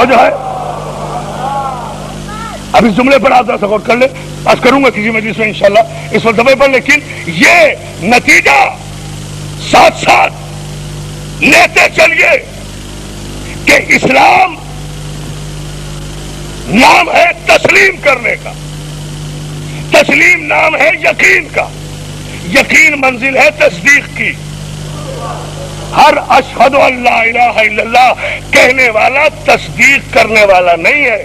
جو ہے اب اس جملے پر آپ ذرا غور کر لیں، بس کروں گا کسی مجلس میں انشاءاللہ اس فلسفے پر، لیکن یہ نتیجہ ساتھ ساتھ لیتے چلیے کہ اسلام نام ہے تسلیم کرنے کا، تسلیم نام ہے یقین کا، یقین منزل ہے تصدیق کی۔ ہر اشہد ان لا الہ الا اللہ کہنے والا تصدیق کرنے والا نہیں ہے۔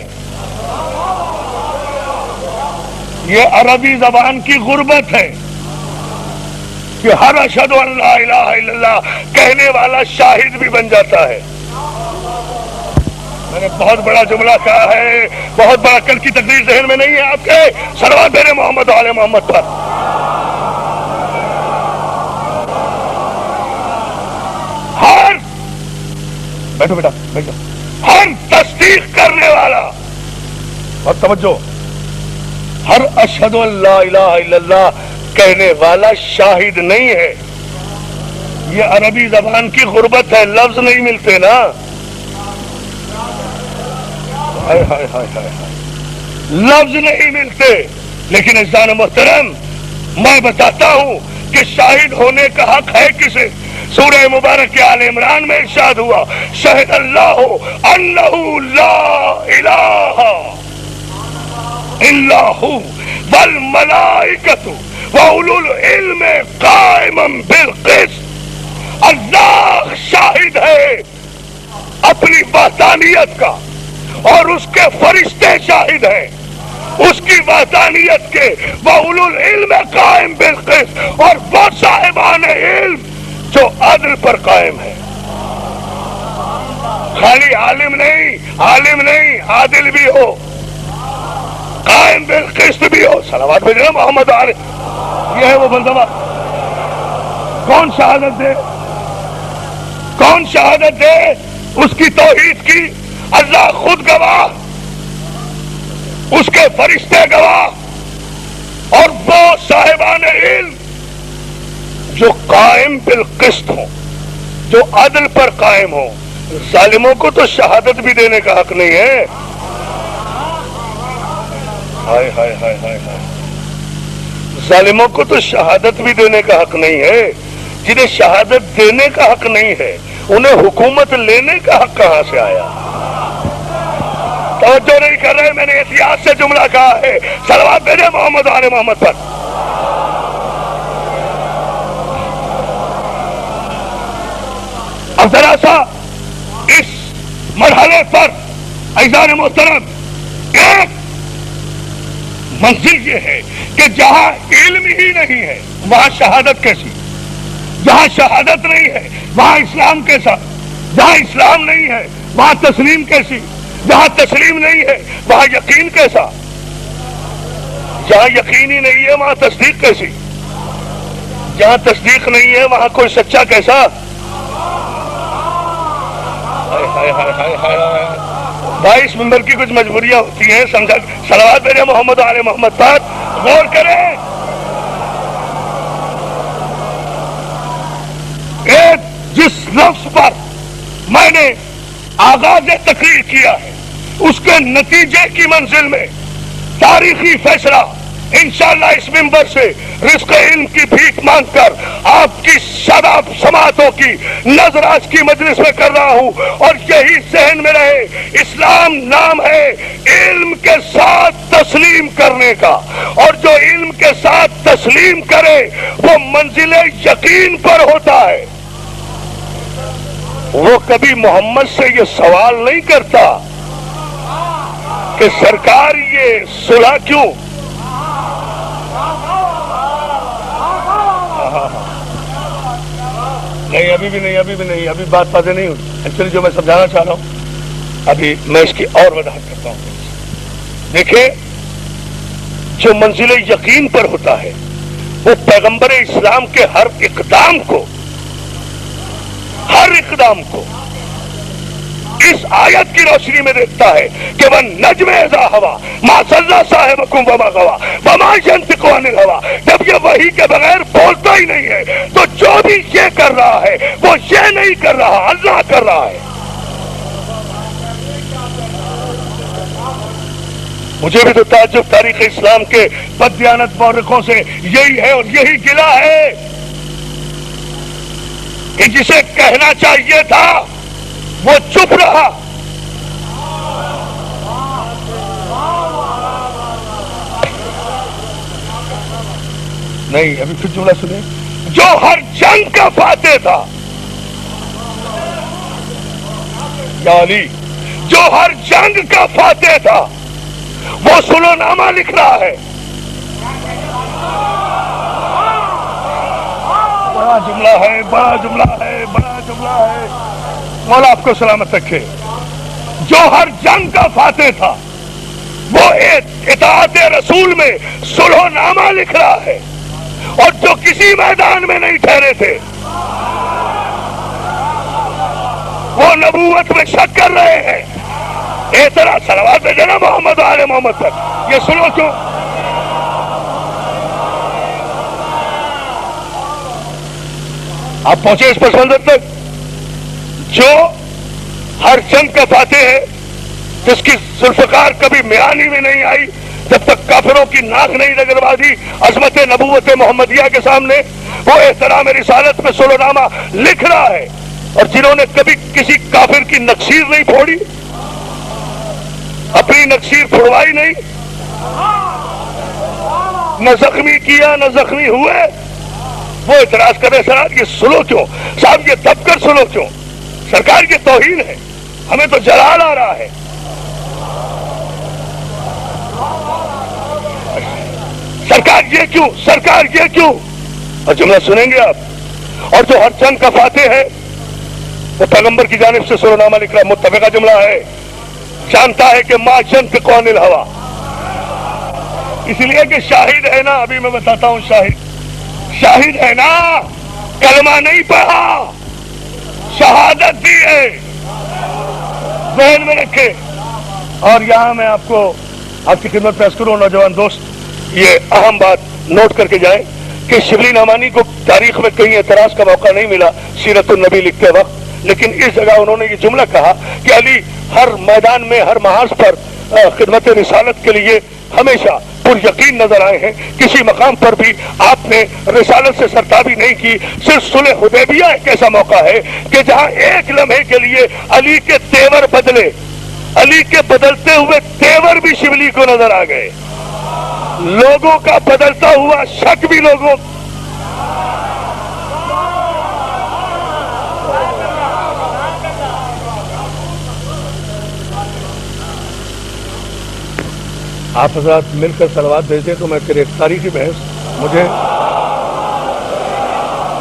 یہ عربی زبان کی غربت ہے کہ ہر اشہد ان لا الہ الا اللہ کہنے والا شاہد بھی بن جاتا ہے۔ میں نے بہت بڑا جملہ کہا ہے، بہت بڑا، کل کی تقریر ذہن میں نہیں ہے آپ کے؟ صلوات میرے محمد و آل محمد پر۔ ہر بیٹھو بیٹا بیٹھو، ہر تصدیق کرنے والا، اور توجہ، ہر اشہد ان لا الہ الا اللہ کہنے والا شاہد نہیں ہے۔ یہ عربی زبان کی غربت ہے، لفظ نہیں ملتے نا۔ ہائے ہائے ہائے ہائے، لفظ نہیں ملتے۔ لیکن عزیزان محترم، میں بتاتا ہوں کہ شاہد ہونے کا حق ہے کسے؟ سورہ مبارک کے آل عمران میں ارشاد ہوا، شہد اللہ انہ لا الہ الا ہو والملائکۃ واولو العلم قائما بالقسط۔ اللہ شاہد ہے اپنی وحدانیت کا، اور اس کے فرشتے شاہد ہیں اس کی وحدانیت کے، واولو العلم قائم بالقسط، اور وہ صاحبان علم جو عدل پر قائم ہے۔ خالی عالم نہیں، عادل بھی ہو، قائم بالقسط بھی ہو۔ صلوات بھیجنا محمد علیہ۔ یہ ہے وہ بندہ۔ کون شہادت دے؟ کون شہادت دے اس کی توحید کی؟ اللہ خود گواہ، اس کے فرشتے گواہ، اور وہ صاحبان علم جو قائم بالقسط ہوں، جو عدل پر قائم ہوں۔ ظالموں کو تو شہادت بھی دینے کا حق نہیں ہے۔ ہائے ہائے ہائے ہائے ہائے، ظالموں کو تو شہادت بھی دینے کا حق نہیں ہے۔ جنہیں شہادت دینے کا حق نہیں ہے انہیں حکومت لینے کا حق کہاں سے آیا؟ توجہ نہیں کر رہے، میں نے احتیاط سے جملہ کہا ہے۔ صلوات بھیجے محمد آل محمد پر۔ اب ذرا سا اس مرحلے پر عزیزان محترم، ایک منزل یہ ہے کہ جہاں علم ہی نہیں ہے وہاں شہادت کیسی؟ جہاں شہادت نہیں ہے وہاں اسلام کیسا؟ جہاں اسلام نہیں ہے وہاں تسلیم کیسی؟ جہاں تسلیم نہیں ہے وہاں یقین کیسا؟ جہاں یقین ہی نہیں ہے وہاں تصدیق کیسی؟ جہاں تصدیق نہیں ہے وہاں کوئی سچا کیسا؟ بھائی اس ممبر کی کچھ مجبوریاں ہوتی ہیں، سمجھا؟ صلوات بھیجے محمد آل محمد پر، غور کریں۔ ایک جس لفظ پر میں نے آغاز تقریر کیا ہے اس کے نتیجے کی منزل میں تاریخی فیصلہ انشاءاللہ اس منبر سے رزق علم کی بھیک مانگ کر آپ کی شاداب سماعتوں کی نظر آج کی مجلس میں کر رہا ہوں، اور یہی ذہن میں رہے، اسلام نام ہے علم کے ساتھ تسلیم کرنے کا، اور جو علم کے ساتھ تسلیم کرے وہ منزل یقین پر ہوتا ہے۔ وہ کبھی محمد سے یہ سوال نہیں کرتا کہ سرکار یہ صلح کیوں؟ نہیں، ابھی بھی نہیں، ابھی بات واضح نہیں ہوئی۔ ایکچولی جو میں سمجھانا چاہ رہا ہوں ابھی میں اس کی اور وضاحت کرتا ہوں۔ دیکھیں، جو منزل یقین پر ہوتا ہے وہ پیغمبر اسلام کے ہر اقدام کو اس آیت کی روشنی میں دیکھتا ہے کہ وَالنَّجْمِ إِذَا هَوَىٰ مَا ضَلَّ صَاحِبُكُمْ وَمَا غَوَىٰ وَمَا يَنطِقُ عَنِ الْهَوَىٰ۔ جب یہ وحی کے بغیر بولتا ہی نہیں ہے تو جو بھی یہ کر رہا ہے وہ یہ نہیں کر رہا، اللہ کر رہا ہے۔ مجھے بھی تو تعجب تاریخ اسلام کے بددیانت مورخوں سے یہی ہے، اور یہی گلہ ہے کہ جسے کہنا چاہیے تھا وہ چپ رہا. نہیں ابھی پھر جملہ سنیں. جو ہر جنگ کا فاتح تھا یا علی، جو ہر جنگ کا فاتح تھا وہ سلو نامہ لکھ رہا ہے. بڑا جملہ ہے، بڑا جملہ ہے، بڑا جملہ ہے. مولا آپ کو سلامت رکھے. جو ہر جنگ کا فاتح تھا وہ اطاعت رسول میں سلو نامہ لکھ رہا ہے، اور جو کسی میدان میں نہیں ٹھہرے تھے وہ نبوت میں شک کر رہے ہیں. اعتراض صلوات بھیجے نا محمد آل محمد تک. یہ سنو کیوں. آپ پہنچے اس پس منظر تک. جو ہر جنگ کا فاتح ہے، جس کی ذوالفقار کبھی میانی میں نہیں آئی جب تک کافروں کی ناک نہیں رگڑوا دی عظمت نبوت محمدیہ کے سامنے، وہ احترام رسالت میں سلو نامہ لکھ رہا ہے. اور جنہوں نے کبھی کسی کافر کی نقشیر نہیں پھوڑی، اپنی نقشیر پھوڑوائی نہیں، نہ زخمی کیا نہ زخمی ہوئے، وہ اعتراض کرے سرات یہ سلو کیوں صاحب، یہ دب کر سلو کیوں. سرکار کی توہین ہے، ہمیں تو جلال آ رہا ہے. سرکار یہ کیوں، سرکار یہ کیوں. اور جملہ سنیں گے آپ. اور جو ہر جنگ کا فاتح ہے وہ پیغمبر کی جانب سے سلو نامہ لکھ رہا ہے. متفقہ جملہ ہے. جانتا ہے کہ ما ينطق عن الهوى، اس لیے کہ شاہد ہے نا. ابھی میں بتاتا ہوں. شاہد ہے نا، کلمہ نہیں پڑھا، شہادت دی ہے. ذہن میں رکھے. اور یہاں میں آپ کو آپ کی خدمت پیش کروں نوجوان دوست، یہ اہم بات نوٹ کر کے جائیں کہ شبلی نعمانی کو تاریخ میں کہیں اعتراض کا موقع نہیں ملا سیرت النبی لکھتے وقت، لیکن اس جگہ انہوں نے یہ جملہ کہا کہ علی ہر میدان میں، ہر محاذ پر خدمت رسالت کے لیے ہمیشہ پر یقین نظر آئے ہیں. کسی مقام پر بھی آپ نے رسالت سے سرتابی نہیں کی. صرف صلح حدیبیہ ایک ایسا موقع ہے کہ جہاں ایک لمحے کے لیے علی کے تیور بدلے، علی کے بدلتے ہوئے تیور بھی شبلی کو نظر آ گئے. لوگوں کا بدلتا ہوا شک بھی لوگوں. آپ حضرات مل کر صلوات بھیجیں تو میں پھر ایک تاریخی بحث مجھے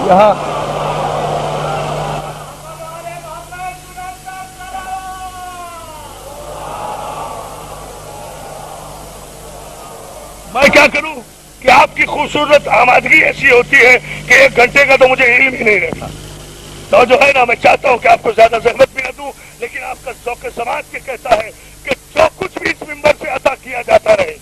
یہاں میں کیا کروں کہ آپ کی خوبصورت آمادگی ایسی ہوتی ہے کہ ایک گھنٹے کا تو مجھے علم ہی نہیں رہتا. تو جو ہے نا، میں چاہتا ہوں کہ آپ کو زیادہ زحمت بھی نہ دوں، لیکن آپ کا ذوق سماعت یہ کہتا ہے کہ جو کچھ بھی اس منبر سے عطا کیا جاتا رہے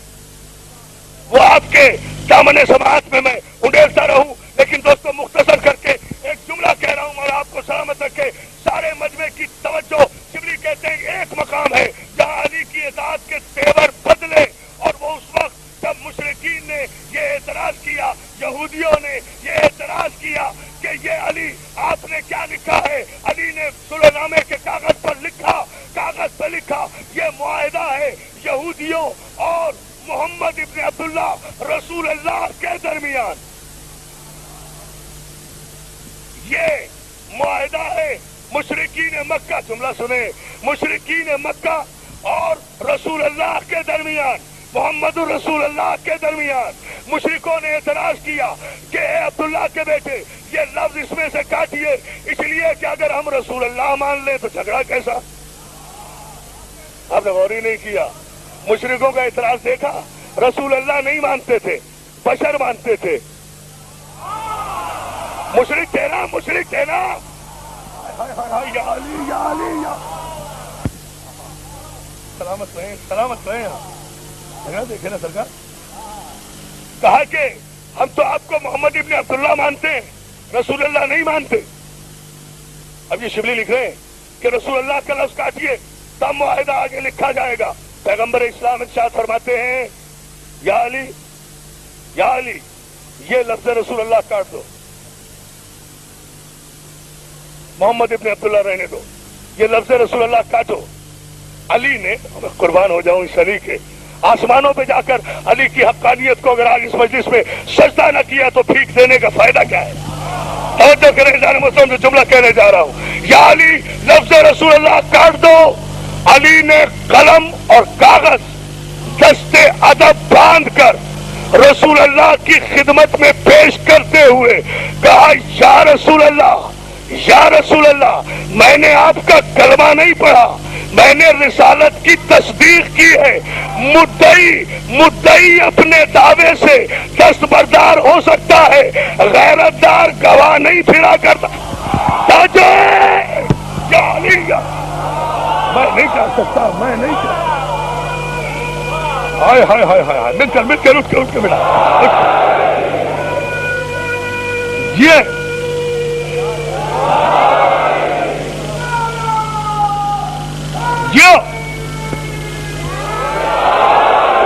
وہ آپ کے دامن سماعت میں انڈیلتا رہوں. لیکن دوستوں مختصر کر کے ایک جملہ کہہ رہا ہوں اور آپ کو سلامت رکھے. سارے مجمع کی توجہ. شبلی کہتے ہیں ایک مقام ہے جہاں علی کی اطاعت کے تیور بدلے، اور وہ اس وقت جب مشرکین نے یہ اعتراض کیا، یہودیوں نے یہ اعتراض کیا کہ یہ علی آپ نے کیا لکھا ہے. علی نے سلح نامے کے کاغذ پر لکھا، کاغذ پہ لکھا یہ معاہدہ ہے یہودیوں اور محمد ابن عبداللہ رسول اللہ کے درمیان. یہ معاہدہ ہے مشرکین مکہ. جملہ سنیں. مشرکین مکہ اور رسول اللہ کے درمیان، محمد الرسول اللہ کے درمیان. مشرکوں نے اعتراض کیا کہ اے عبداللہ کے بیٹے یہ لفظ اس میں سے کاٹیے، اس لیے کہ اگر ہم رسول اللہ مان لیں تو جھگڑا کیسا. آپ نے غور ہی نہیں کیا. مشرکوں کا اعتراض دیکھا. رسول اللہ نہیں مانتے تھے، بشر مانتے تھے. مشرک تھے نا، مشرک تھے نا. یا علی یا علی یا سلامت رہیں، سلامت رہیں. دیکھیں نا سرکار، کہا کہ ہم تو آپ کو محمد ابن عبداللہ مانتے ہیں، رسول اللہ نہیں مانتے. اب یہ شبلی لکھ رہے ہیں کہ رسول اللہ کا لفظ کاٹیے تب معاہدہ آگے لکھا جائے گا. پیغمبر اسلام ارشاد فرماتے ہیں یا علی، یا علی یہ لفظ رسول اللہ کاٹ دو، محمد ابن عبداللہ رہنے دو. یہ لفظ رسول اللہ کاٹو. علی نے، قربان ہو جاؤں اس علی کے، آسمانوں پہ جا کر علی کی حقانیت کو اگر آج اس مجلس میں سجدہ نہ کیا تو پھینک دینے کا فائدہ کیا ہے؟ توجہ کریں جان مسلم، جو جملہ کہنے جا رہا ہوں، یا علی لفظ رسول اللہ کاٹ دو. علی نے قلم اور کاغذ دست ادب باندھ کر رسول اللہ کی خدمت میں پیش کرتے ہوئے کہا، یا رسول اللہ، یا رسول اللہ، میں نے آپ کا کلمہ نہیں پڑھا، میں نے رسالت کی تصدیق کی ہے. مدعی اپنے دعوے سے دستبردار ہو سکتا ہے، غیرت دار گواہ نہیں پھرا کرتا. میں نہیں کر سکتا، میں نہیں کر سکتا. ہائے ہائے ہائے ہائے، مل کر اٹھ کے بیٹا. یہ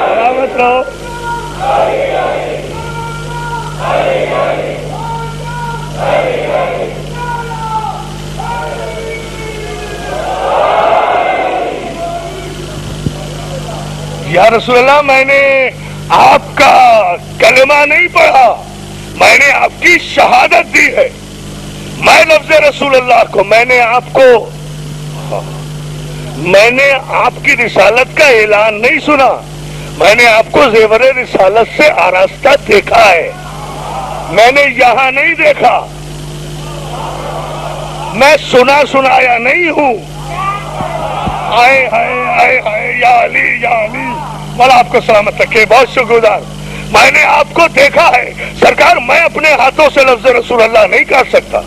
سلامت رہو. یا رسول اللہ، میں نے آپ کا کلمہ نہیں پڑھا، میں نے آپ کی شہادت دی ہے. میں لفظ رسول اللہ کو، میں نے آپ کی رسالت کا اعلان نہیں سنا، میں نے آپ کو زیور رسالت سے آراستہ دیکھا ہے. میں نے یہاں نہیں دیکھا، میں سنایا نہیں ہوں. آئے ہائے آئے ہائے، یا علی یا علی، مولا آپ کو سلامت رکھے، بہت شکر گزار. میں نے آپ کو دیکھا ہے سرکار. میں اپنے ہاتھوں سے لفظ رسول اللہ نہیں کاٹ سکتا،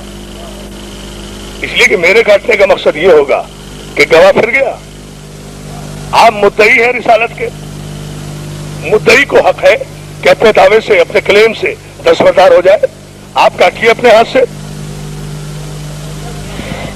اس لیے کہ میرے کاٹنے کا مقصد یہ ہوگا کہ گواہ پھر گیا. آپ مدعی ہیں رسالت کے، مدعی کو حق ہے کہ اپنے دعوے سے، اپنے کلیم سے دستبردار ہو جائے. آپ کاٹیے اپنے ہاتھ سے.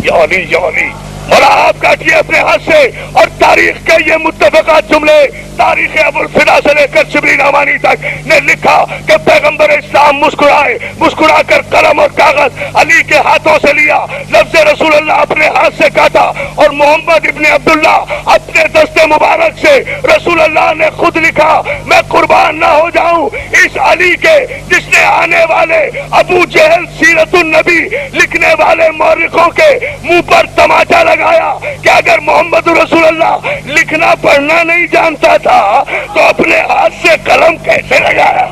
یا علی یا علی، مولا آپ کاٹیے اپنے ہاتھ سے. اور تاریخ کے یہ متفقہ جملے، تاریخ ابوالفدا سے لے کر شبلی نعمانی تک نے لکھا کہ پیغمبر اسلام مسکرا کر قلم اور کاغذ علی کے ہاتھوں سے لیا، لفظ رسول اللہ اپنے ہاتھ سے کاٹا، اور محمد ابن عبداللہ اپنے دست مبارک سے رسول اللہ نے خود لکھا. میں قربان نہ ہو جاؤں اس علی کے جس نے آنے والے ابو جہل سیرت النبی لکھنے والے مورخوں کے منہ پر تماچا لگایا کہ اگر محمد رسول اللہ لکھنا پڑھنا نہیں جانتا تھا تو اپنے ہاتھ سے قلم کیسے لگایا.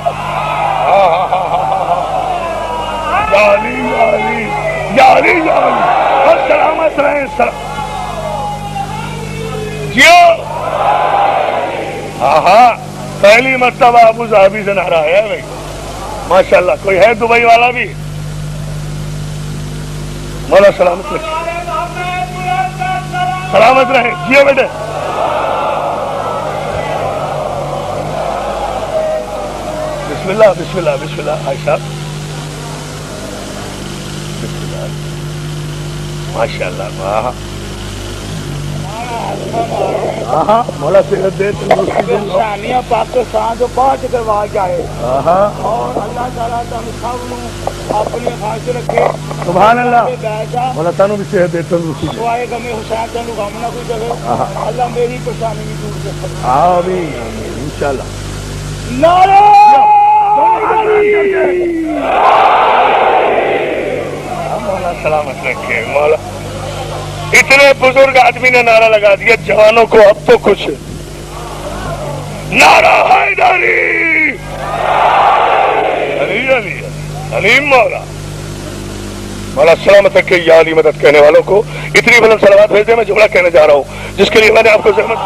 یا علی یا علی یا علی یا علی، اور سلامت رہیں. ہاں، پہلی مرتبہ ابو صحابی سے نعرہ ہے بھائی، ماشاءاللہ. کوئی ہے دبئی والا بھی؟ مولا سلامت رکھے، سلامت رہے. جیو بیٹے. بسم اللہ بسم اللہ بسم اللہ. بھائی صاحب بسم اللہ، ماشاء اللہ. ہاں مولا صحت دے، انسانیہ پاکستان جو بہت کروا کے آئے، اور اللہ تعالیٰ اپنے خاص رکھے. سبحان اللہ. مولا تانوں بھی صحت دے، تندرستی دے. سوائے غم حسین تینوں غم نہ کوئی دے. اللہ میری پریشانی بھی دور کرے. آمین انشاءاللہ. نعرہ مولا سلامت رکھے. مولا اتنے بزرگ آدمی نے نعرہ لگا دیا، جوانوں کو اب تو کچھ. نعرہ حیدری، علی علی علیم. مولا سلامت رکھے. یا علی مدد کہنے والوں کو اتنی بلند صلوات بھیج دیں. میں جملہ کہنے جا رہا ہوں جس کے لیے میں نے آپ کو زحمت.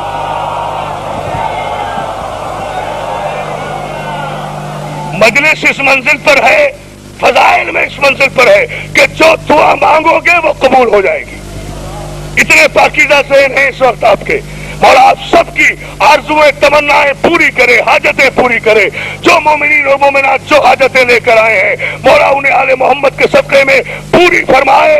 مجلس اس منزل پر ہے، فضائل میں اس منزل پر ہے کہ جو دعا مانگو گے وہ قبول ہو جائے گی. اتنے پاکیزہ ذہن ہیں اس وقت آپ کے. مولا آپ سب کی آرزویں، تمنائیں پوری کرے، حاجتیں پوری کرے. جو مومنین اور مومنات جو حاجتیں لے کر آئے ہیں مولا انہیں آل محمد کے صدقے میں پوری فرمائے.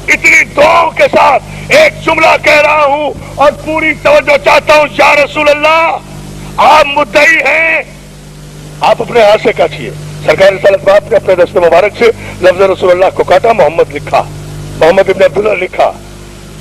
اتنی دعاؤں کے ساتھ ایک جملہ کہہ رہا ہوں اور پوری توجہ چاہتا ہوں. یا رسول اللہ، آپ مدعی ہیں، آپ اپنے ہاتھ سے کاٹیے. سرکار رسالت بات نے اپنے دست مبارک سے لفظ رسول اللہ کو کاٹا، محمد لکھا، محمد ابن عبداللہ لکھا.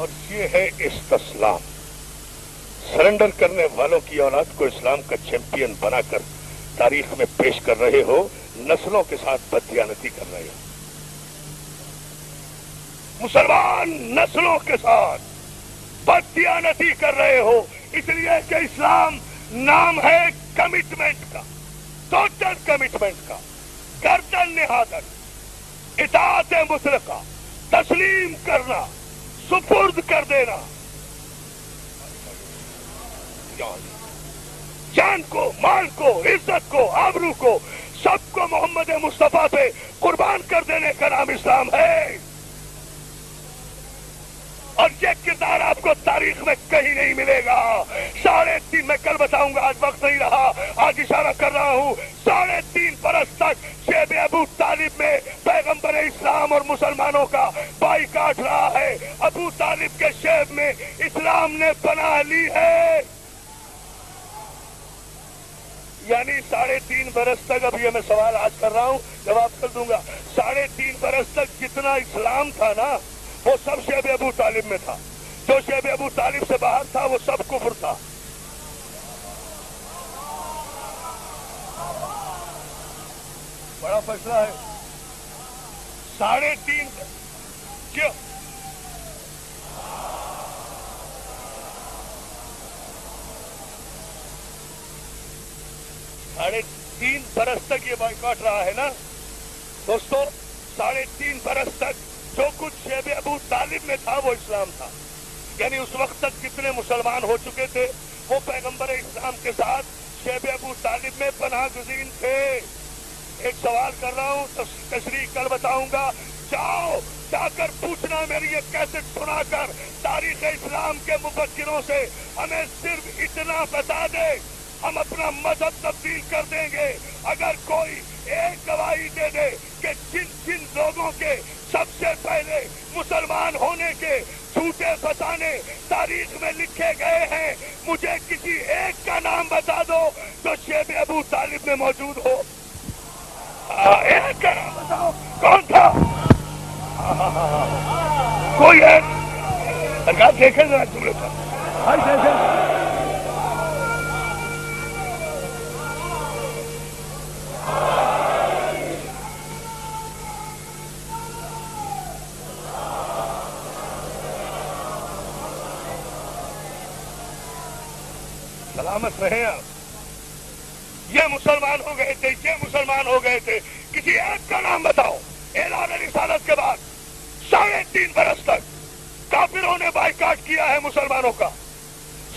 اور یہ ہے استسلام. سرنڈر کرنے والوں کی اولاد کو اسلام کا چیمپئن بنا کر تاریخ میں پیش کر رہے ہو, نسلوں کے ساتھ بددیانتی کر رہے ہو. مسلمان نسلوں کے ساتھ بددیانتی کر رہے ہو, اس لیے کہ اسلام نام ہے کمٹمنٹ کا, ٹوٹل کمٹمنٹ کا, گردن نہادن, اطاعت مطلقہ, تسلیم کرنا, سپرد کر دینا, جان کو, مال کو, عزت کو, آبرو کو, سب کو محمد مصطفیٰ پہ قربان کر دینے کا نام اسلام ہے. اور یہ کردار آپ کو تاریخ میں کہیں نہیں ملے گا. 3.5 میں کل بتاؤں گا, آج وقت نہیں رہا, آج اشارہ کر رہا ہوں. 3.5 برس تک شیب ابو طالب میں پیغمبر اسلام اور مسلمانوں کا بائی کاٹ رہا ہے. ابو طالب کے شیب میں اسلام نے پناہ لی ہے. یعنی 3.5 برس تک, اب یہ میں سوال آج کر رہا ہوں, جواب کر دوں گا. 3.5 برس تک جتنا اسلام تھا نا, وہ سب شیب ابو طالب میں تھا. جو شیب ابو طالب سے باہر تھا وہ سب کفر تھا. بڑا فیصلہ ہے. 3.5 کیوں 3.5 برس تک یہ بائیکاٹ رہا ہے نا دوستو. 3.5 برس تک جو کچھ شیب ابو طالب میں تھا وہ اسلام تھا. یعنی اس وقت تک جتنے مسلمان ہو چکے تھے وہ پیغمبر اسلام کے ساتھ شیب ابو طالب میں پناہ گزین تھے. ایک سوال کر رہا ہوں, تشریح کل بتاؤں گا. جا کر پوچھنا میری یہ کیسٹ سنا کر تاریخ اسلام کے مفکروں سے, ہمیں صرف اتنا بتا دے, ہم اپنا مذہب تبدیل کر دیں گے اگر کوئی ایک گواہی دے دے کہ جن لوگوں کے سب سے پہلے مسلمان ہونے کے جھوٹے بتانے تاریخ میں لکھے گئے ہیں, مجھے کسی ایک کا نام بتا دو جو شیب ابو طالب میں موجود ہو. ایک کا نام بتاؤ, کون تھا؟ کوئی ہے؟ سرکار دیکھیں ذرا جملے پر. سلامت رہے آپ. یہ مسلمان ہو گئے تھے, یہ مسلمان ہو گئے تھے, کسی ایک کا نام بتاؤ. اعلان رسالت کے بعد 3.5 برس تک کافروں نے بائیکاٹ کیا ہے مسلمانوں کا.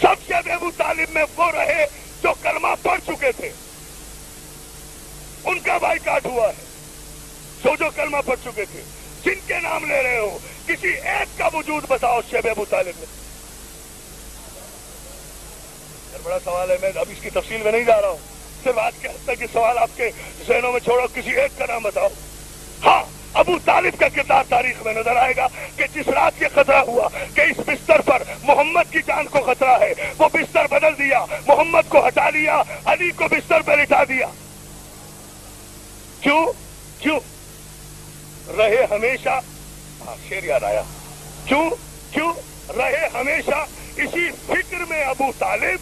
سب سے ابو طالب میں وہ رہے جو کلمہ پڑھ چکے تھے, ان کا بائیکاٹ ہوا ہے. جو کلمہ پڑھ چکے تھے, جن کے نام لے رہے ہو, کسی ایک کا وجود بتاؤ شیب ابو طالب میں. بڑا سوال ہے, میں اب اس کی تفصیل میں نہیں جا رہا ہوں, صرف آج کے حد تک یہ سوال آپ کے ذہنوں میں چھوڑو, کسی ایک کا نام بتاؤ. ہاں, ابو طالب کا کردار تاریخ میں نظر آئے گا کہ جس رات یہ خطرہ ہوا کہ اس بستر پر محمد کی جان کو خطرہ ہے, وہ بستر بدل دیا, محمد کو ہٹا لیا, علی کو بستر پہ لٹا دیا. کیوں رہے ہمیشہ, شعر یاد آیا, کیوں رہے ہمیشہ اسی فکر میں ابو طالب,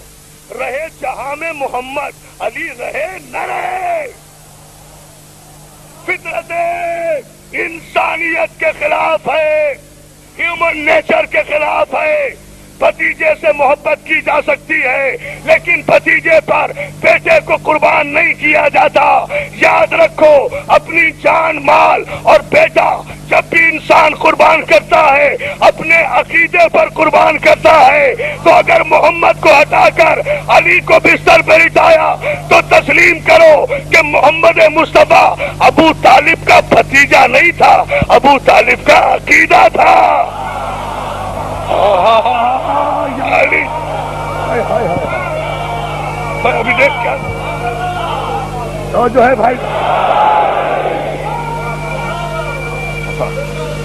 رہے جہاں میں محمد, علی رہے نہ رہے. فطرت انسانیت کے خلاف ہے, ہیومن نیچر کے خلاف ہے. بھتیجے سے محبت کی جا سکتی ہے لیکن بھتیجے پر بیٹے کو قربان نہیں کیا جاتا. یاد رکھو, اپنی جان, مال اور بیٹا جب بھی انسان قربان کرتا ہے اپنے عقیدے پر قربان کرتا ہے. تو اگر محمد کو ہٹا کر علی کو بستر پہ لٹایا تو تسلیم کرو کہ محمد مصطفیٰ ابو طالب کا بھتیجا نہیں تھا, ابو طالب کا عقیدہ تھا. ابھی دیکھ کیا جو ہے بھائی,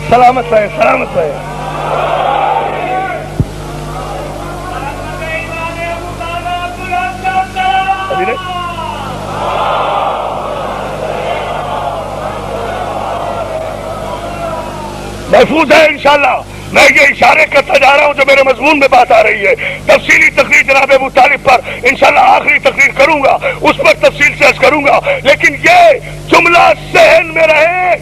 سلامت رہے, سلامت رہے. ابھی دیکھ محفوظ ہے انشاءاللہ. میں یہ اشارے کرتا جا رہا ہوں جو میرے مضمون میں بات آ رہی ہے. تفصیلی تقریر جناب ابو طالب پر انشاءاللہ آخری تقریر کروں گا, اس پر تفصیل سے عرض کروں گا. لیکن یہ جملہ ذہن میں رہے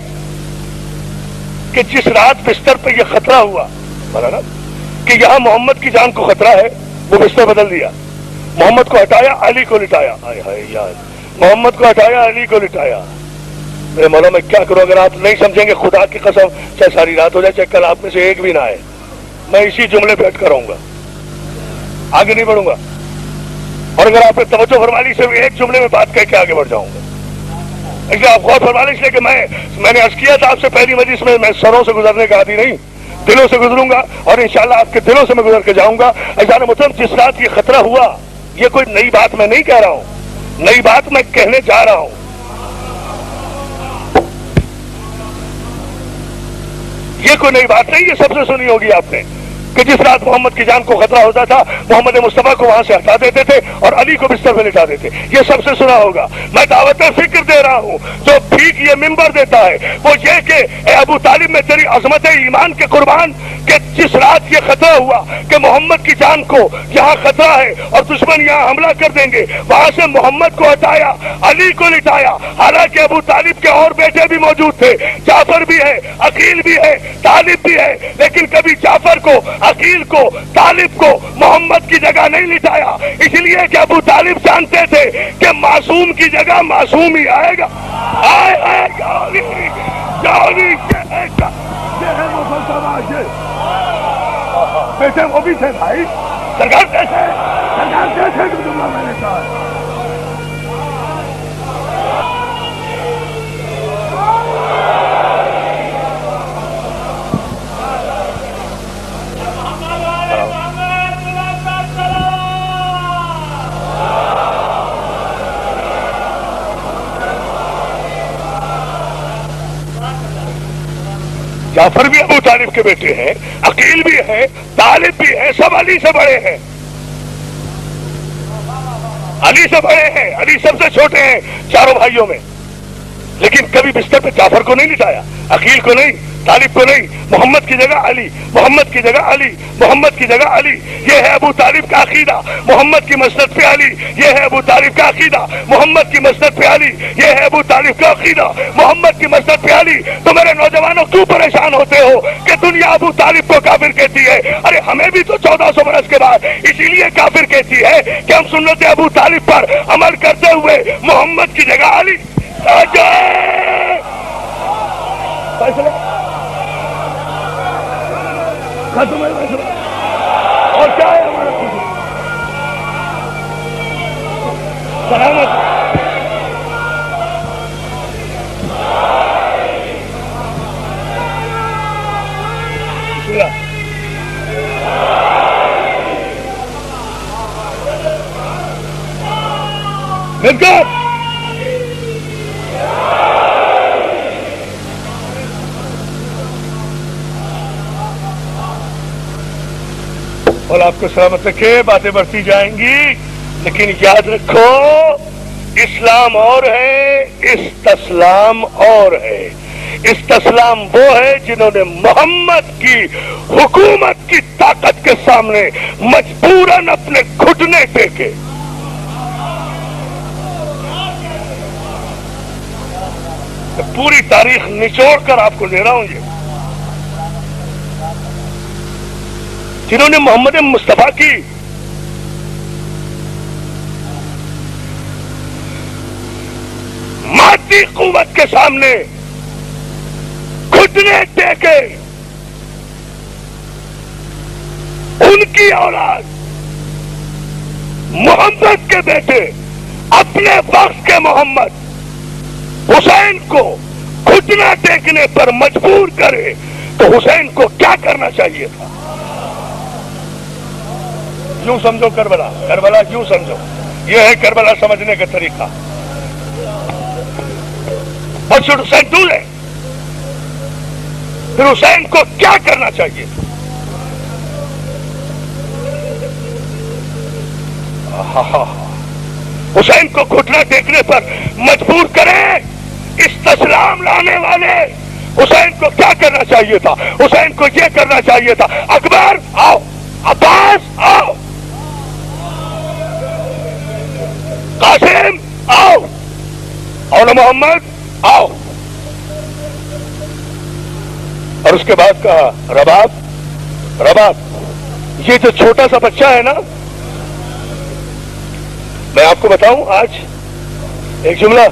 کہ جس رات بستر پہ یہ خطرہ ہوا مولانا کہ یہاں محمد کی جان کو خطرہ ہے, وہ بستر بدل دیا, محمد کو ہٹایا, علی کو لٹایا. ہائے ہائے یار, محمد کو ہٹایا, علی کو لٹایا. میرے مولا میں کیا کروں, اگر آپ نہیں سمجھیں گے خدا کی قسم, چاہے ساری رات ہو جائے, چاہے کل آپ میں سے ایک بھی نہ آئے, میں اسی جملے پہ اٹکا رہوں گا, آگے نہیں بڑھوں گا. اور اگر آپ نے توجہ فرما لی صرف ایک جملے میں بات کہہ کے آگے بڑھ جاؤں گا. اس لیے آپ غور فرما لیں, اس لیے کہ میں نے عرض کیا تھا آپ سے پہلی مجلس میں سروں سے گزرنے کا عادی نہیں, دلوں سے گزروں گا, اور انشاءاللہ آپ کے دلوں سے میں گزر کے جاؤں گا. عزیزان محترم, جس رات یہ خطرہ ہوا, یہ کوئی نئی بات میں نہیں کہہ رہا ہوں, نئی بات میں کہنے جا رہا ہوں. یہ کوئی نئی بات نہیں, یہ سب سے سنی ہوگی آپ نے کہ جس رات محمد کی جان کو خطرہ ہوتا تھا محمد مصطفیٰ کو وہاں سے ہٹا دیتے تھے اور علی کو بستر پہ لٹا دیتے. یہ سب سے سنا ہوگا. میں دعوت فکر دے رہا ہوں, جو بھیک یہ منبر دیتا ہے وہ یہ کہ اے ابو طالب, میں تیری عظمت ایمان کے قربان, کہ جس رات یہ خطرہ ہوا کہ محمد کی جان کو یہاں خطرہ ہے اور دشمن یہاں حملہ کر دیں گے, وہاں سے محمد کو ہٹایا, علی کو لٹایا. حالانکہ ابو طالب کے اور بیٹے بھی موجود تھے, جعفر بھی ہے, عقیل بھی ہے, طالب بھی ہے, لیکن کبھی جعفر کو, عقیل کو, طالب کو محمد کی جگہ نہیں لٹایا, اس لیے کہ ابو طالب جانتے تھے کہ معصوم کی جگہ معصوم ہی آئے گا. بیٹے وہ بھی تھے بھائی, سرکار کیسے, سرکار کیسے جملہ میں نے کہا. جعفر بھی ابو طالب کے بیٹے ہیں, عقیل بھی ہے, طالب بھی ہے, سب علی سے بڑے ہیں, علی سے بڑے ہیں, علی سب سے چھوٹے ہیں چاروں بھائیوں میں. لیکن کبھی بستر پہ جعفر کو نہیں لٹایا, عقیل کو نہیں, طالب کو نہیں. محمد کی جگہ علی, محمد کی جگہ علی, محمد کی جگہ علی. یہ ہے ابو طالب کا عقیدہ, محمد کی مسند پہ علی. یہ ہے ابو طالب کا عقیدہ, محمد کی مسند پہ علی. یہ ہے ابو طالب کا عقیدہ, محمد کی مسند پہ علی. تو میرے نوجوانوں کیوں پریشان ہوتے ہو کہ دنیا ابو طالب کو کافر کہتی ہے؟ ارے ہمیں بھی تو 1400 برس کے بعد اسی لیے کافر کہتی ہے کہ ہم سنت ابو طالب پر عمل کرتے ہوئے محمد کی جگہ علی. ختم ہے اور کیا ہے ہمارا سلامت. اور آپ کو سلامت رکھے, باتیں بڑھتی جائیں گی, لیکن یاد رکھو اسلام اور ہے, استسلام اور ہے. استسلام وہ ہے جنہوں نے محمد کی حکومت کی طاقت کے سامنے مجبوراً اپنے گھٹنے ٹیکے. پوری تاریخ نچوڑ کر آپ کو دے رہا ہوں, یہ جنہوں نے محمد مصطفیٰ کی مادی قوت کے سامنے گھٹنے ٹیکے, ان کی اولاد محمد کے بیٹے اپنے وقت کے محمد حسین کو گھٹنا ٹیکنے پر مجبور کرے تو حسین کو کیا کرنا چاہیے تھا؟ یوں سمجھو کربلا, کربلا یوں سمجھو, یہ ہے کربلا سمجھنے کا طریقہ. What should Hussein do then? پھر حسین کو کیا کرنا چاہیے تھا؟ حسین کو گھٹنا ٹیکنے پر مجبور کرے. استسلام لانے والے حسین کو کیا کرنا چاہیے تھا؟ حسین کو یہ کرنا چاہیے تھا، اکبر آؤ، عباس آؤ، قاسم آؤ، اور محمد آؤ، اور اس کے بعد کہا رباب یہ جو چھوٹا سا بچہ ہے نا، میں آپ کو بتاؤں آج ایک جملہ،